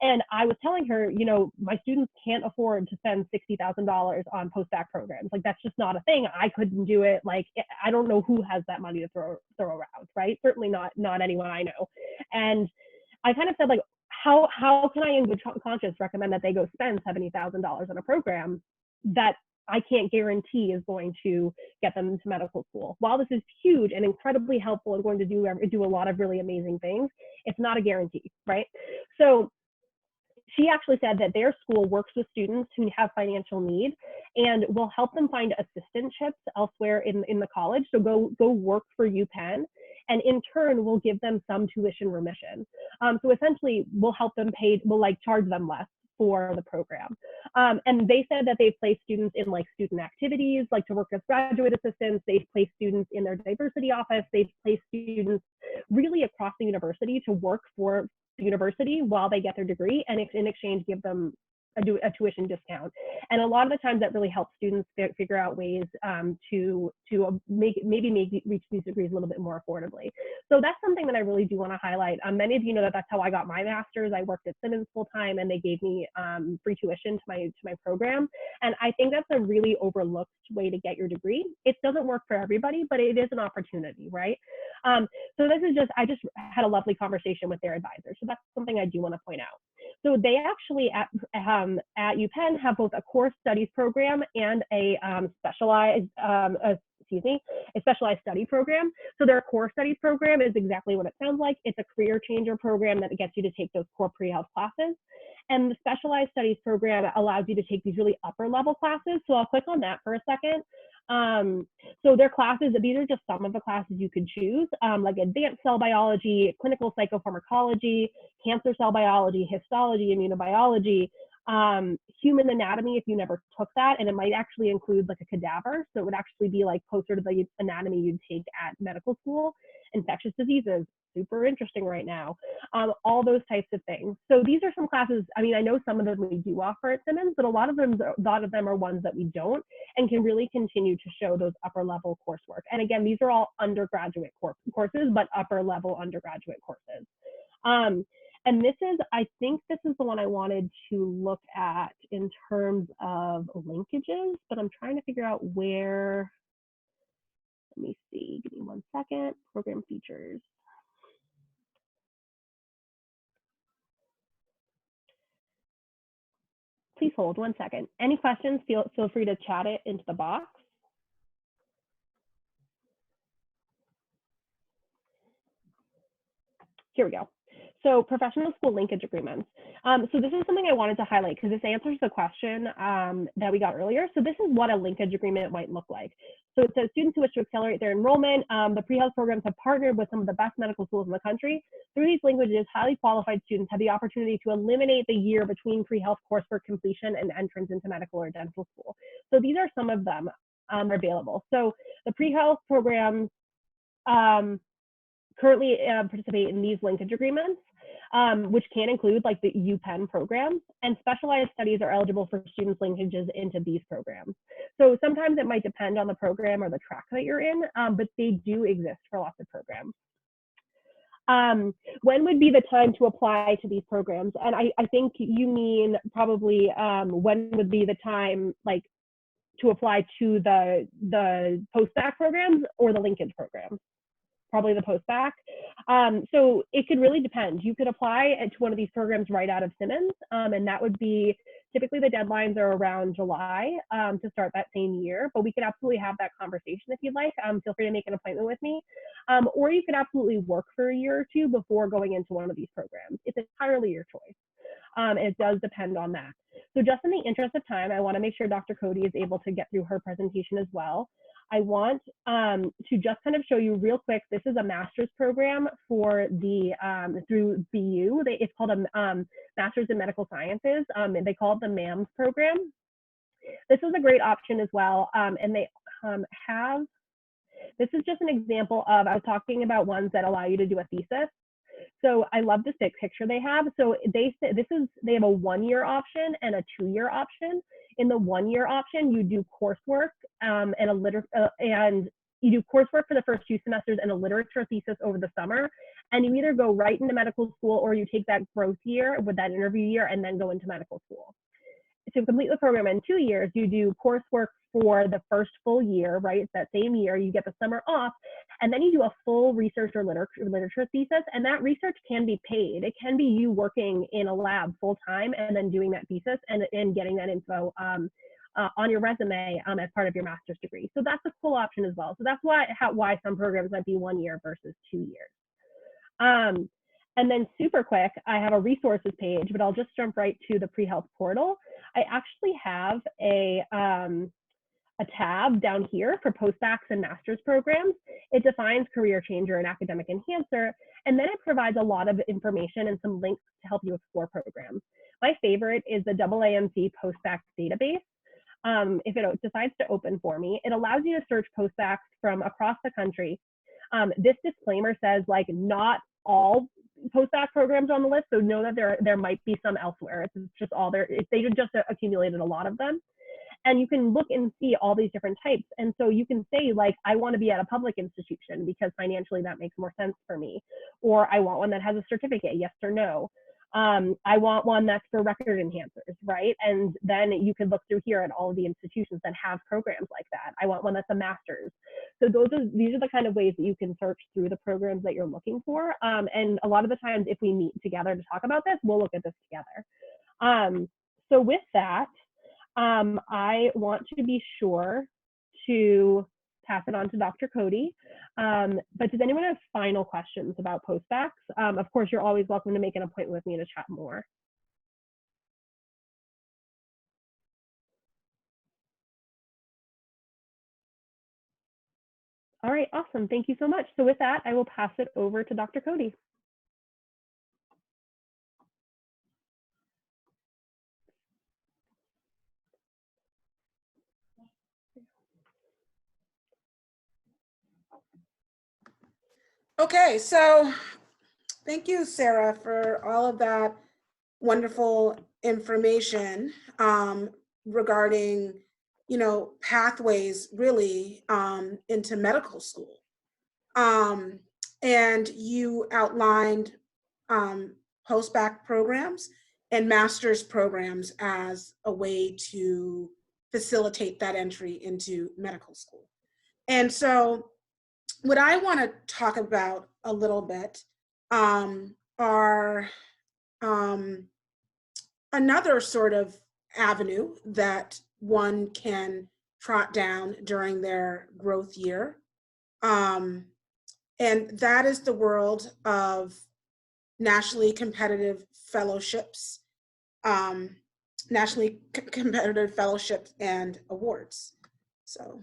And I was telling her, you know, my students can't afford to spend $60,000 on post-bac programs. Like, that's just not a thing. I couldn't do it. Like, I don't know who has that money to throw around, right? Certainly not anyone I know. And I kind of said, like, how can I in good conscience recommend that they go spend $70,000 on a program that I can't guarantee is going to get them into medical school? While this is huge and incredibly helpful and going to do a lot of really amazing things, it's not a guarantee, right? So she actually said that their school works with students who have financial need and will help them find assistantships elsewhere in the college. So go work for UPenn, and in turn we'll give them some tuition remission. So essentially we'll help them we'll like charge them less for the program. And they said that they've placed students in like student activities, like to work as graduate assistants. They've placed students in their diversity office. They've placed students really across the university to work for the university while they get their degree, and in exchange give them a tuition discount. And a lot of the times that really helps students figure out ways to reach these degrees a little bit more affordably. So that's something that I really do want to highlight. Many of you know that that's how I got my master's. I worked at Simmons full time, and they gave me free tuition to my program. And I think that's a really overlooked way to get your degree. It doesn't work for everybody, but it is an opportunity, right? So this is I just had a lovely conversation with their advisor. So that's something I do want to point out. So they actually at UPenn have both a core studies program and a specialized study program. So their core studies program is exactly what it sounds like. It's a career changer program that gets you to take those core pre-health classes. And the specialized studies program allows you to take these really upper level classes. So I'll click on that for a second. So their classes, these are just some of the classes you could choose, like advanced cell biology, clinical psychopharmacology, cancer cell biology, histology, immunobiology, human anatomy if you never took that, and it might actually include like a cadaver, so it would actually be like closer to the anatomy you'd take at medical school. Infectious diseases, super interesting right now, all those types of things. So these are some classes, I mean, I know some of them we do offer at Simmons, but a lot of them are ones that we don't, and can really continue to show those upper level coursework. And again, these are all undergraduate courses, but upper level undergraduate courses. And I think this is the one I wanted to look at in terms of linkages, but I'm trying to figure out where. Let me see, give me 1 second. Program features. please hold 1 second. Any questions, feel free to chat it into the box. Here we go. So professional school linkage agreements. So this is something I wanted to highlight because this answers the question that we got earlier. So this is what a linkage agreement might look like. So it says students who wish to accelerate their enrollment, the pre-health programs have partnered with some of the best medical schools in the country. Through these linkages, highly qualified students have the opportunity to eliminate the year between pre-health coursework completion and entrance into medical or dental school. So these are some of them are available. So the pre-health programs currently participate in these linkage agreements, which can include like the UPenn programs, and specialized studies are eligible for students' linkages into these programs. So sometimes it might depend on the program or the track that you're in, but they do exist for lots of programs. When would be the time to apply to these programs? And I think you mean probably when would be the time like to apply to the post-bac programs or the linkage programs? Probably the post-bac. So it could really depend. You could apply to one of these programs right out of Simmons, and that would be, typically the deadlines are around July to start that same year, but we could absolutely have that conversation if you'd like. Feel free to make an appointment with me. Or you could absolutely work for a year or two before going into one of these programs. It's entirely your choice. It does depend on that. So just in the interest of time, I want to make sure Dr. Cody is able to get through her presentation as well. I want to just kind of show you real quick, this is a master's program for the, through BU. It's called a Master's in Medical Sciences. They call it the MAMS program. This is a great option as well. And they have, this is just an example of, I was talking about ones that allow you to do a thesis. So I love this picture they have. So they have a 1-year option and a 2-year option. In the 1-year option, you do coursework and you do coursework for the first 2 semesters and a literature thesis over the summer. And you either go right into medical school or you take that growth year with that interview year and then go into medical school. To complete the program in 2 years, you do coursework for the first full year, right? It's that same year, you get the summer off, and then you do a full research or literature thesis, and that research can be paid. It can be you working in a lab full time and then doing that thesis and getting that info on your resume as part of your master's degree. So that's a cool option as well. So that's why some programs might be 1 year versus 2 years. And then super quick, I have a resources page, but I'll just jump right to the pre-health portal. I actually have a tab down here for post-bacs and master's programs. It defines career changer and academic enhancer, and then it provides a lot of information and some links to help you explore programs. My favorite is the AAMC post-bac database. If it decides to open for me, it allows you to search post-bacs from across the country. This disclaimer says like not all post-bac programs on the list, so know that there might be some elsewhere. It's just all there. They just accumulated a lot of them. And you can look and see all these different types. And so you can say like, I want to be at a public institution because financially that makes more sense for me. Or I want one that has a certificate, yes or no. I want one that's for record enhancers, right? And then you can look through here at all of the institutions that have programs like that. I want one that's a master's. So these are the kind of ways that you can search through the programs that you're looking for. And a lot of the times if we meet together to talk about this, we'll look at this together. So with that, I want to be sure to pass it on to Dr. Cody. But does anyone have final questions about post-bacs? Of course, you're always welcome to make an appointment with me to chat more. All right, awesome. Thank you so much. So with that, I will pass it over to Dr. Cody. Okay, so thank you, Sara, for all of that wonderful information regarding, pathways really into medical school. And you outlined post-bac programs and master's programs as a way to facilitate that entry into medical school. And so what I want to talk about a little bit are another sort of avenue that one can trot down during their growth year. And that is the world of nationally competitive fellowships, competitive fellowships and awards. So,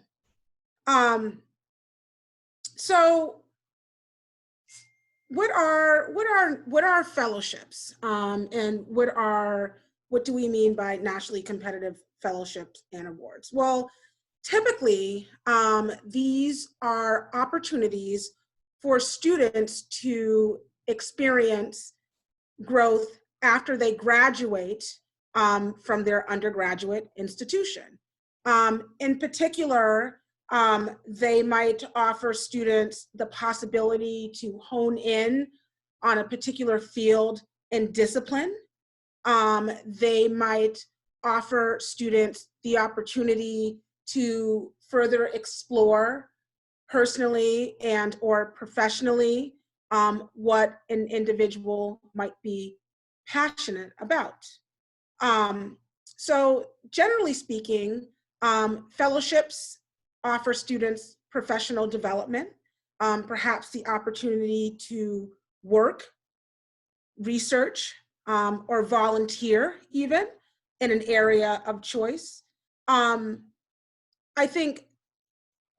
what are fellowships, and what do we mean by nationally competitive fellowships and awards? Well, typically, these are opportunities for students to experience growth after they graduate from their undergraduate institution. In particular, they might offer students the possibility to hone in on a particular field and discipline. They might offer students the opportunity to further explore personally and or professionally what an individual might be passionate about. So generally speaking, fellowships offer students professional development, perhaps the opportunity to work, research, or volunteer even in an area of choice. I think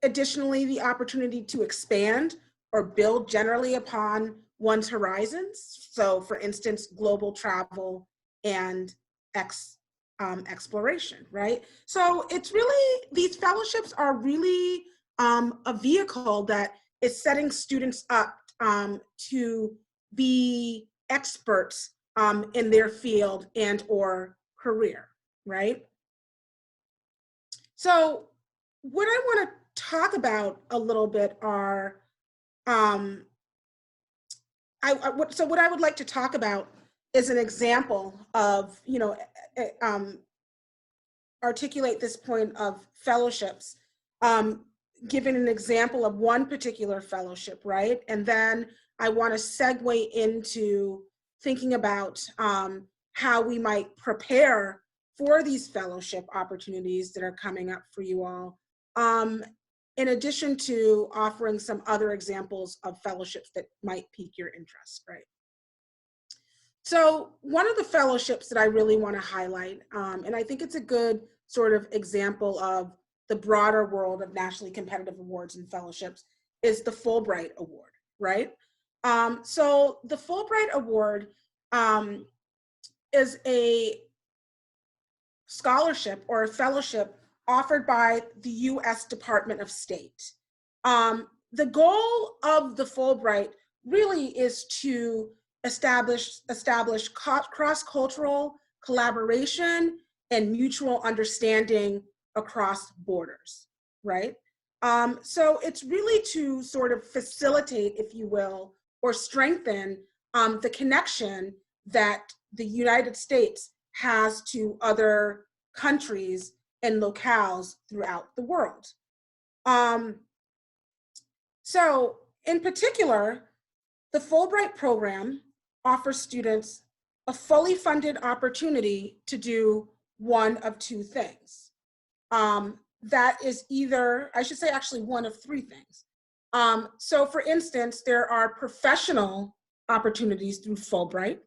additionally, the opportunity to expand or build generally upon one's horizons. So for instance, global travel and exploration, right? So it's really, these fellowships are really a vehicle that is setting students up to be experts in their field and or career, right? So what I want to talk about a little bit are, so what I would like to talk about is an example of, articulate this point of fellowships, giving an example of one particular fellowship, right? And then I want to segue into thinking about how we might prepare for these fellowship opportunities that are coming up for you all. In addition to offering some other examples of fellowships that might pique your interest, right? So one of the fellowships that I really want to highlight, and I think it's a good sort of example of the broader world of nationally competitive awards and fellowships, is the Fulbright Award, right? So the Fulbright Award is a scholarship or a fellowship offered by the US Department of State. The goal of the Fulbright really is to establish cross-cultural collaboration and mutual understanding across borders, right? So it's really to sort of facilitate, if you will, or strengthen the connection that the United States has to other countries and locales throughout the world. So in particular, the Fulbright program offers students a fully funded opportunity to do one of two things. That is either, I should say actually one of three things. So for instance, there are professional opportunities through Fulbright,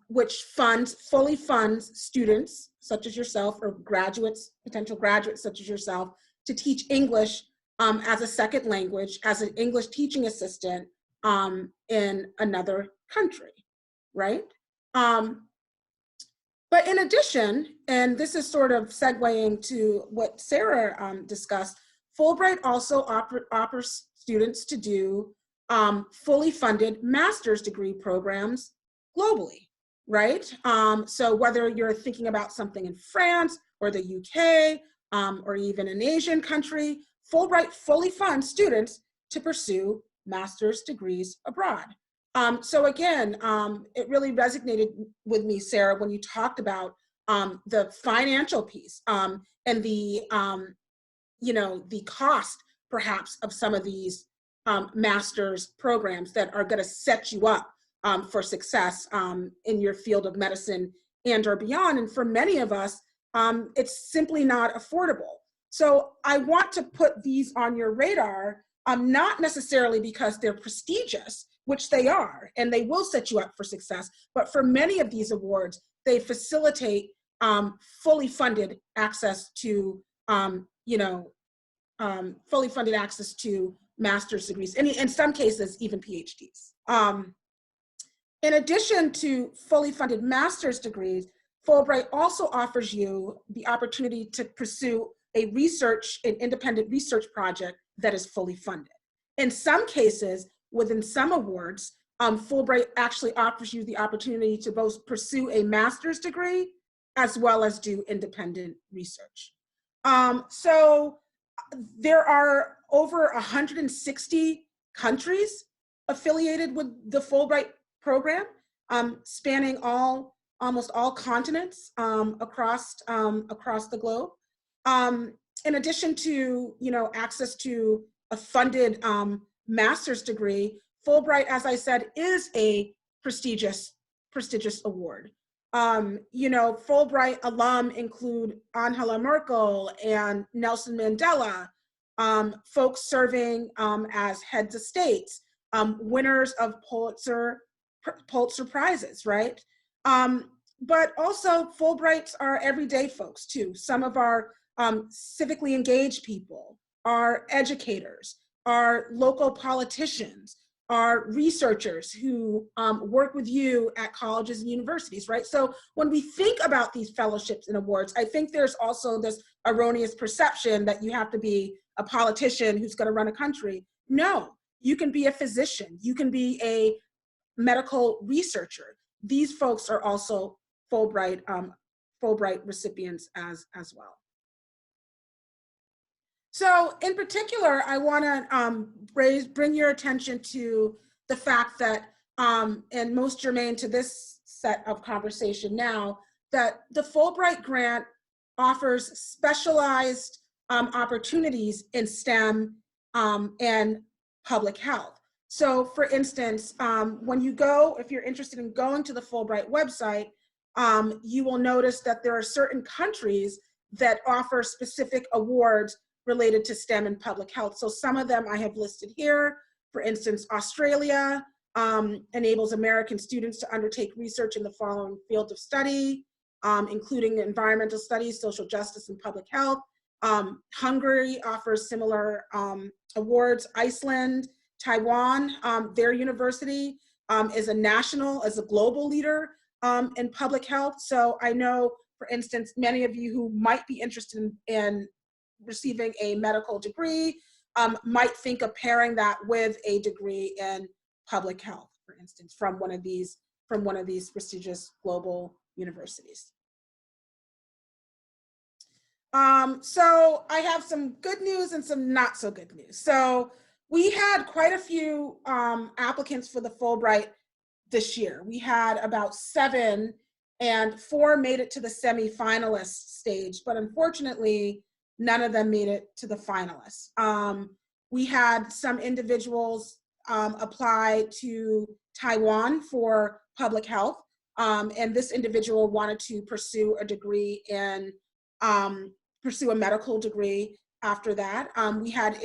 which fully funds students such as yourself or graduates, potential graduates such as yourself, to teach English as a second language, as an English teaching assistant in another country, right? But in addition, and this is sort of segueing to what Sara discussed, Fulbright also offers students to do fully funded master's degree programs globally, right? So whether you're thinking about something in France or the UK or even an Asian country, Fulbright fully funds students to pursue master's degrees abroad. So again, it really resonated with me, Sara, when you talked about the financial piece and the, the cost perhaps of some of these master's programs that are going to set you up for success in your field of medicine and or beyond. And for many of us, it's simply not affordable. So I want to put these on your radar, not necessarily because they're prestigious, which they are, and they will set you up for success, but for many of these awards, they facilitate fully funded access to, fully funded access to master's degrees, and in some cases, even PhDs. In addition to fully funded master's degrees, Fulbright also offers you the opportunity to pursue an independent research project that is fully funded. In some cases, within some awards, Fulbright actually offers you the opportunity to both pursue a master's degree as well as do independent research. So there are over 160 countries affiliated with the Fulbright program, spanning almost all continents across the globe. In addition to access to a funded master's degree, Fulbright, as I said, is a prestigious award. Fulbright alum include Angela Merkel and Nelson Mandela, folks serving as heads of states, winners of Pulitzer Prizes, right? But also Fulbrights are everyday folks too. Some of our civically engaged people, our educators, our local politicians, our researchers who work with you at colleges and universities, right? So when we think about these fellowships and awards, I think there's also this erroneous perception that you have to be a politician who's going to run a country. No, you can be a physician, you can be a medical researcher. These folks are also Fulbright recipients as well. So in particular, I want to bring your attention to the fact that, and most germane to this set of conversation now, that the Fulbright grant offers specialized opportunities in STEM and public health. So for instance, when you go, if you're interested in going to the Fulbright website, you will notice that there are certain countries that offer specific awards related to STEM and public health. So some of them I have listed here. For instance, Australia enables American students to undertake research in the following fields of study, including environmental studies, social justice, and public health. Hungary offers similar awards. Iceland, Taiwan, their university is a global leader in public health. So I know, for instance, many of you who might be interested in receiving a medical degree might think of pairing that with a degree in public health, for instance, from one of these prestigious global universities. So I have some good news and some not so good news. So we had quite a few applicants for the Fulbright this year. We had about 7, and 4 made it to the semi-finalist stage, but unfortunately, none of them made it to the finalists. We had some individuals apply to Taiwan for public health, and this individual wanted to pursue a degree in, pursue a medical degree after that. We had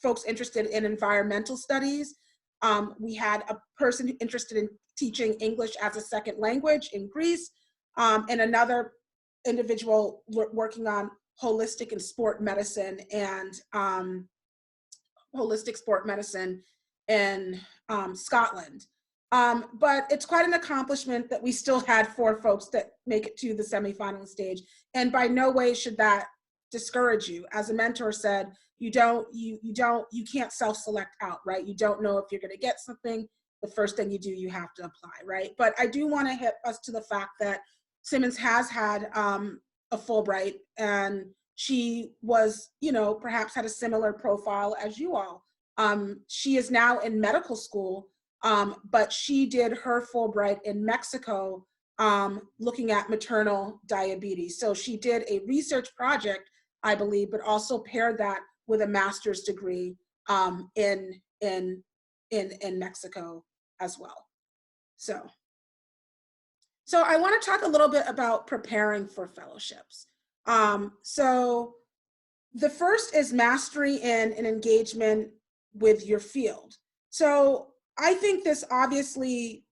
folks interested in environmental studies. We had a person interested in teaching English as a second language in Greece, and another individual working on holistic and sport medicine and holistic sport medicine in Scotland. But it's quite an accomplishment that we still had 4 folks that make it to the semifinal stage. And by no way should that discourage you. As a mentor said, you can't self-select out, right? You don't know if you're gonna get something. The first thing you do, you have to apply, right? But I do wanna hit us to the fact that Simmons has had a Fulbright, and she was, perhaps had a similar profile as you all. She is now in medical school, but she did her Fulbright in Mexico, looking at maternal diabetes. So she did a research project, I believe, but also paired that with a master's degree in Mexico as well. So So I want to talk a little bit about preparing for fellowships. So the first is mastery in and engagement with your field. So I think this obviously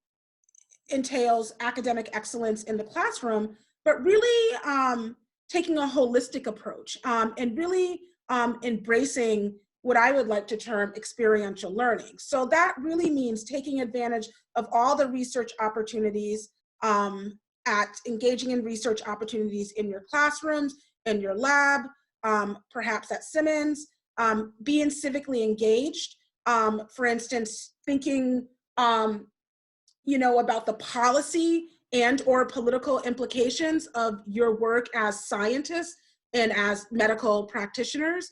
entails academic excellence in the classroom, but really taking a holistic approach and really embracing what I would like to term experiential learning. So that really means taking advantage of all the research opportunities, at engaging in research opportunities in your classrooms, in your lab, perhaps at Simmons, being civically engaged. For instance, thinking about the policy and or political implications of your work as scientists and as medical practitioners,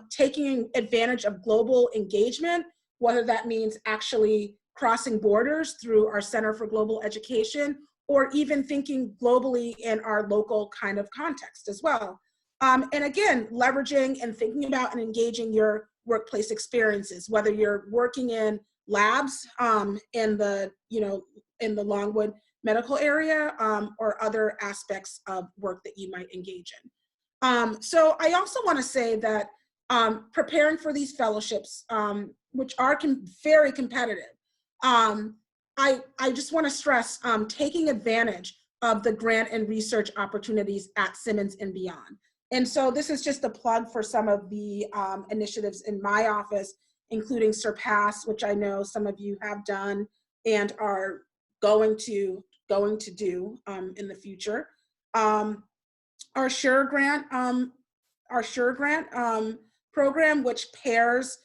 taking advantage of global engagement, whether that means actually crossing borders through our Center for Global Education, or even thinking globally in our local kind of context as well. And again, leveraging and thinking about and engaging your workplace experiences, whether you're working in labs in the Longwood medical area or other aspects of work that you might engage in. So I also want to say that preparing for these fellowships, which are very competitive, I just want to stress taking advantage of the grant and research opportunities at Simmons and beyond. And so this is just a plug for some of the initiatives in my office, including Surpass, which I know some of you have done and are going to do in the future. Our Sure Grant program, which pairs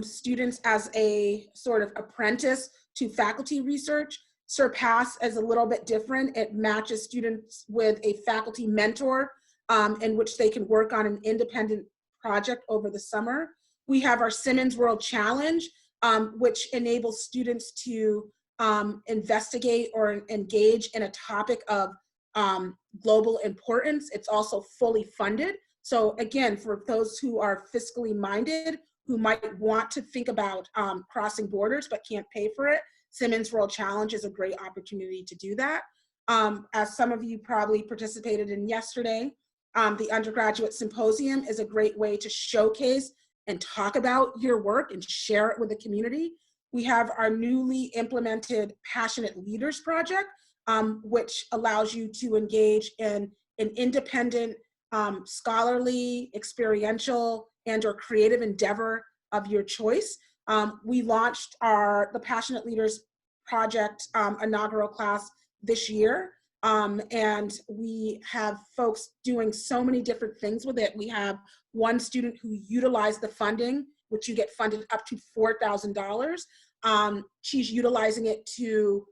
students as a sort of apprentice to faculty research. Surpass is a little bit different. It matches students with a faculty mentor in which they can work on an independent project over the summer. We have our Simmons World Challenge, which enables students to investigate or engage in a topic of global importance. It's also fully funded. So again, for those who are fiscally minded, who might want to think about crossing borders but can't pay for it, Simmons World Challenge is a great opportunity to do that. As some of you probably participated in yesterday, the Undergraduate Symposium is a great way to showcase and talk about your work and share it with the community. We have our newly implemented Passionate Leaders Project, which allows you to engage in an independent, scholarly, experiential, and or creative endeavor of your choice. We launched the Passionate Leaders Project inaugural class this year. And we have folks doing so many different things with it. We have one student who utilized the funding, which you get funded up to $4,000. She's utilizing it to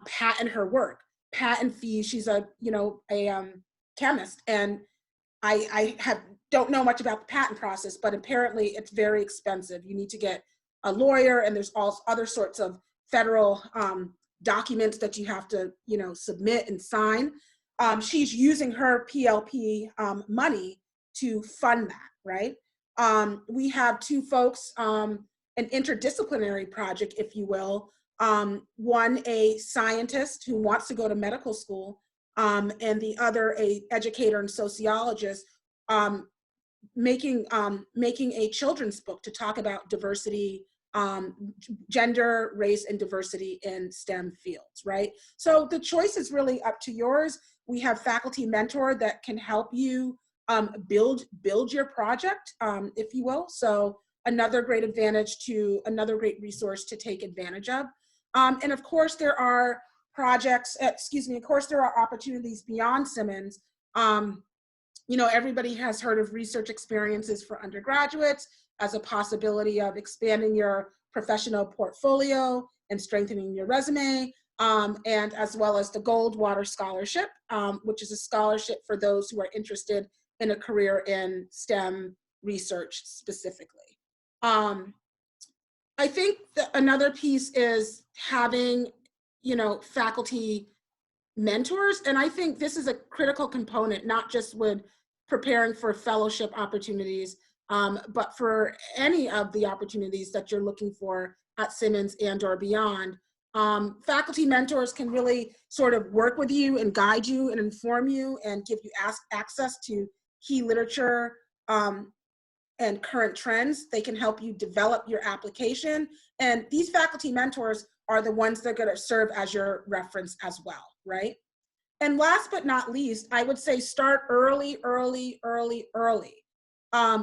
patent her work. Patent fees, she's a chemist, and I don't know much about the patent process, but apparently it's very expensive. You need to get a lawyer, and there's all other sorts of federal documents that you have to, submit and sign. She's using her PLP money to fund that, right? We have two folks, an interdisciplinary project, if you will. One, a scientist who wants to go to medical school, and the other, an educator and sociologist, making a children's book to talk about diversity, gender, race, and diversity in STEM fields, right? So the choice is really up to yours. We have faculty mentor that can help you build your project, if you will. So another great resource to take advantage of. And of course there are opportunities beyond Simmons. Everybody has heard of research experiences for undergraduates as a possibility of expanding your professional portfolio and strengthening your resume, and as well as the Goldwater Scholarship, which is a scholarship for those who are interested in a career in STEM research specifically. I think that another piece is having, faculty mentors, and I think this is a critical component, not just with preparing for fellowship opportunities, but for any of the opportunities that you're looking for at Simmons and or beyond. Faculty mentors can really sort of work with you and guide you and inform you and give you access to key literature and current trends. They can help you develop your application. And these faculty mentors are the ones that are going to serve as your reference as well, right? And last but not least, I would say start early.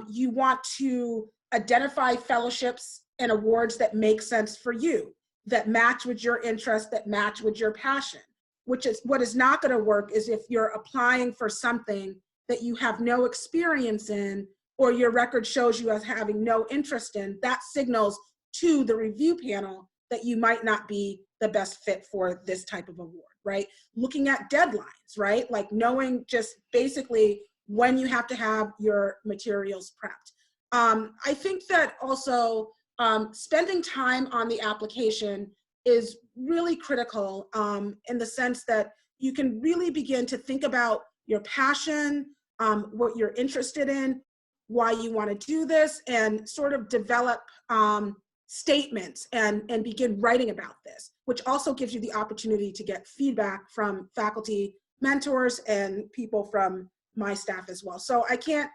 You want to identify fellowships and awards that make sense for you, that match with your interest, that match with your passion. Which is what is not going to work is if you're applying for something that you have no experience in, or your record shows you as having no interest in. That signals to the review panel that you might not be the best fit for this type of award, right? Looking at deadlines, right? Like knowing just basically when you have to have your materials prepped. I think that also spending time on the application is really critical in the sense that you can really begin to think about your passion, what you're interested in, why you want to do this, and sort of develop statements and begin writing about this, which also gives you the opportunity to get feedback from faculty mentors and people from my staff as well. So I can't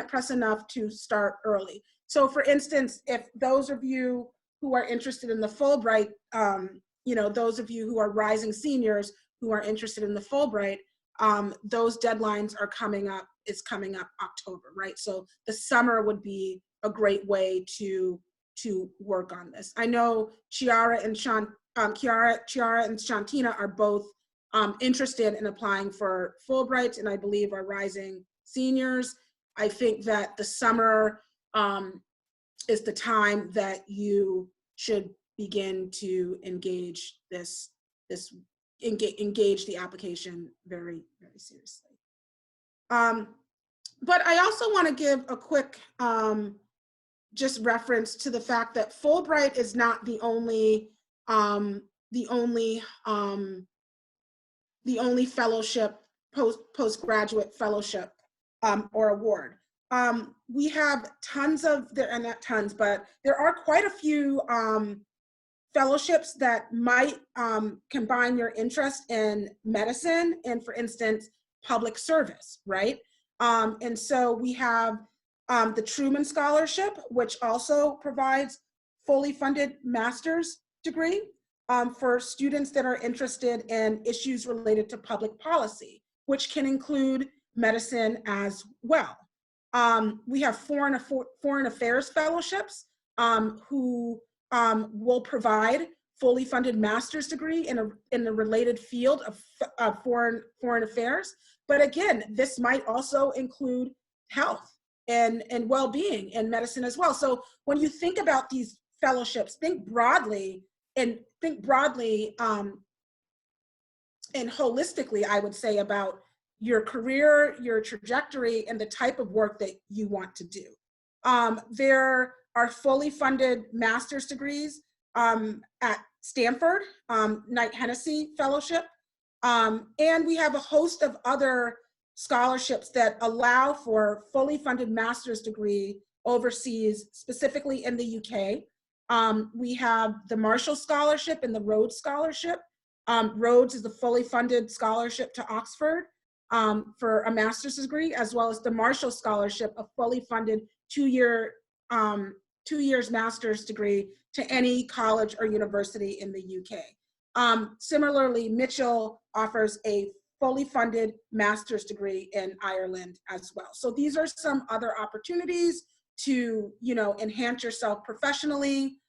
press enough to start early. So for instance, if those of you who are interested in the Fulbright, those of you who are rising seniors who are interested in the Fulbright, those deadlines are coming up. It's coming up October, right? So the summer would be a great way to work on this. I know Chiara and Shantina are both interested in applying for Fulbright, and I believe are rising seniors. I think that the summer is the time that you should begin to engage engage the application very, very seriously. But I also want to give a quick just reference to the fact that Fulbright is not the only fellowship, postgraduate fellowship or award. We have tons of, and not tons, but there are quite a few fellowships that might combine your interest in medicine and, for instance, public service, right? And so we have the Truman Scholarship, which also provides fully funded master's degree for students that are interested in issues related to public policy, which can include medicine as well. We have foreign affairs fellowships who will provide fully funded master's degree in the related field of foreign affairs. But again, this might also include health and well-being and medicine as well. So when you think about these fellowships, think broadly and holistically, I would say, about your career, your trajectory, and the type of work that you want to do. There are fully funded master's degrees at Stanford, Knight Hennessy Fellowship, and we have a host of other scholarships that allow for fully funded master's degree overseas, specifically in the UK. We have the Marshall Scholarship and the Rhodes Scholarship. Rhodes is a fully funded scholarship to Oxford for a master's degree, as well as the Marshall Scholarship, a fully funded 2 years master's degree to any college or university in the UK. Similarly, Mitchell offers a fully funded master's degree in Ireland as well. So these are some other opportunities to, enhance yourself professionally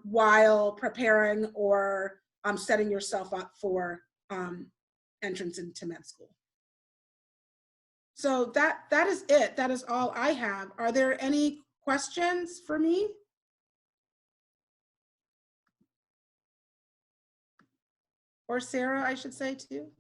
while preparing or setting yourself up for entrance into med school. So that is it. That is all I have. Are there any questions for me? Or Sarah, I should say too.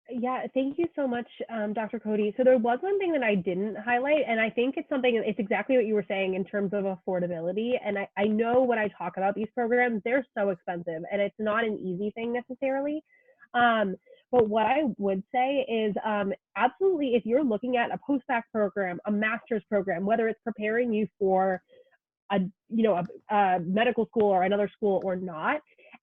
Yeah, thank you so much, Dr. Cody. So there was one thing that I didn't highlight, and I think it's exactly what you were saying in terms of affordability. And I know when I talk about these programs, they're so expensive, and it's not an easy thing necessarily. But what I would say is absolutely, if you're looking at a post-bac program, a master's program, whether it's preparing you for a medical school or another school or not,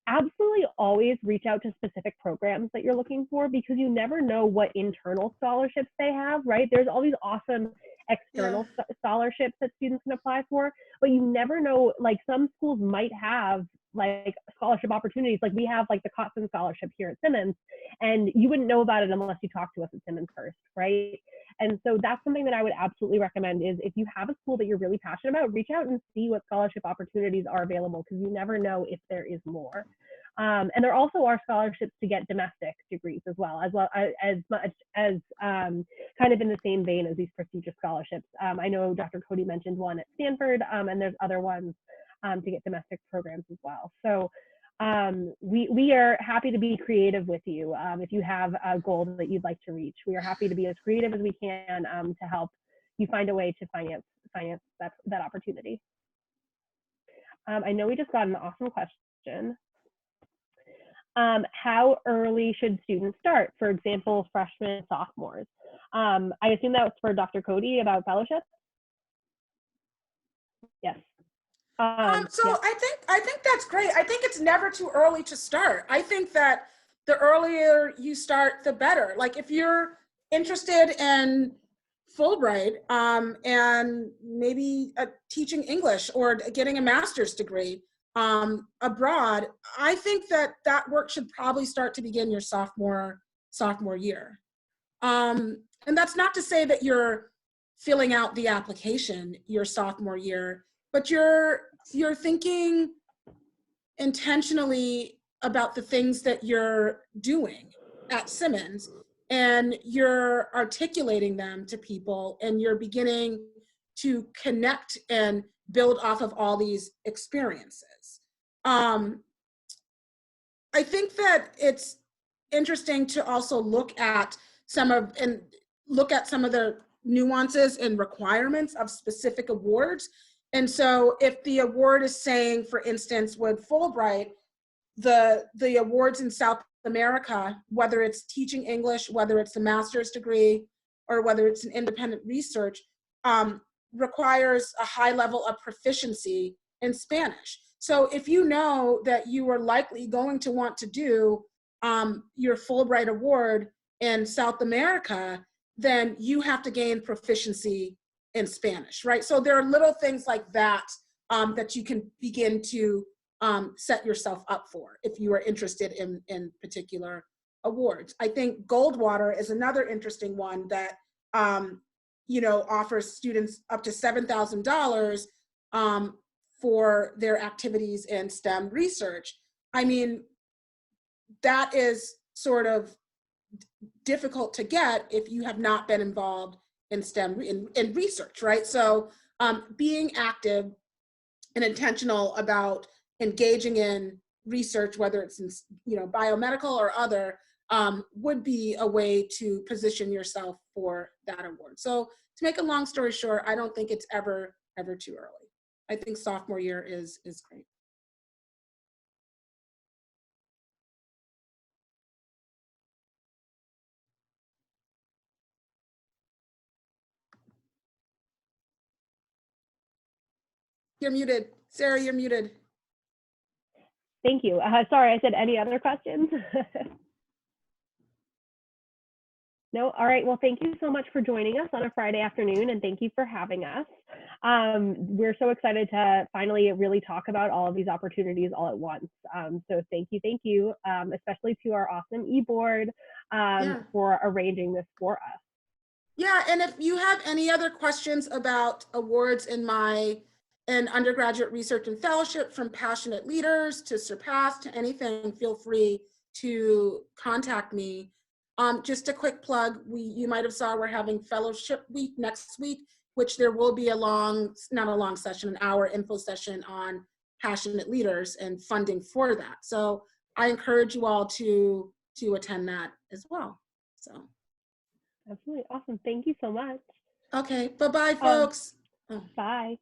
absolutely always reach out to specific programs that you're looking for, because you never know what internal scholarships they have, right? There's all these awesome external scholarships that students can apply for, but you never know, like some schools might have like scholarship opportunities. Like we have like the Cotson Scholarship here at Simmons, and you wouldn't know about it unless you talk to us at Simmons first, right? And so that's something that I would absolutely recommend is if you have a school that you're really passionate about, reach out and see what scholarship opportunities are available, because you never know if there is more. And there also are scholarships to get domestic degrees as much as kind of in the same vein as these prestigious scholarships. I know Dr. Cody mentioned one at Stanford, and there's other ones to get domestic programs as well. So we are happy to be creative with you. If you have a goal that you'd like to reach, we are happy to be as creative as we can to help you find a way to finance that opportunity. I know we just got an awesome question. How early should students start? For example, freshmen and sophomores. I assume that was for Dr. Cody about fellowships. Yes. So yeah. I think that's great. I think it's never too early to start. I think that the earlier you start, the better. Like if you're interested in Fulbright and maybe teaching English or getting a master's degree abroad, I think that work should probably start to begin your sophomore year. And that's not to say that you're filling out the application your sophomore year, but you're thinking intentionally about the things that you're doing at Simmons, and you're articulating them to people, and you're beginning to connect and build off of all these experiences. I think that it's interesting to also look at some of the nuances and requirements of specific awards. And so if the award is saying, for instance, with Fulbright, the awards in South America, whether it's teaching English, whether it's a master's degree, or whether it's an independent research, requires a high level of proficiency in Spanish. So if you know that you are likely going to want to do your Fulbright award in South America, then you have to gain proficiency in Spanish, right? So there are little things like that that you can begin to set yourself up for if you are interested in particular awards. I think Goldwater is another interesting one that offers students up to $7,000 for their activities in STEM research. I mean, that is sort of difficult to get if you have not been involved in STEM in research, right? So being active and intentional about engaging in research, whether it's in biomedical or other, would be a way to position yourself for that award. So to make a long story short, I don't think it's ever too early. I think sophomore year is great. You're muted. Sarah, you're muted. Thank you. Sorry, I said any other questions? No? All right. Well, thank you so much for joining us on a Friday afternoon, and thank you for having us. We're so excited to finally really talk about all of these opportunities all at once. So thank you, especially to our awesome e-board for arranging this for us. Yeah, and if you have any other questions about awards in undergraduate research and fellowship, from passionate leaders to Surpass to anything, feel free to contact me. Just a quick plug, you might have saw we're having fellowship week next week, which there will be not a long session, an hour info session on passionate leaders and funding for that. So I encourage you all to attend that as well. So. Absolutely. Awesome. Thank you so much. Okay. Bye-bye, folks. Bye.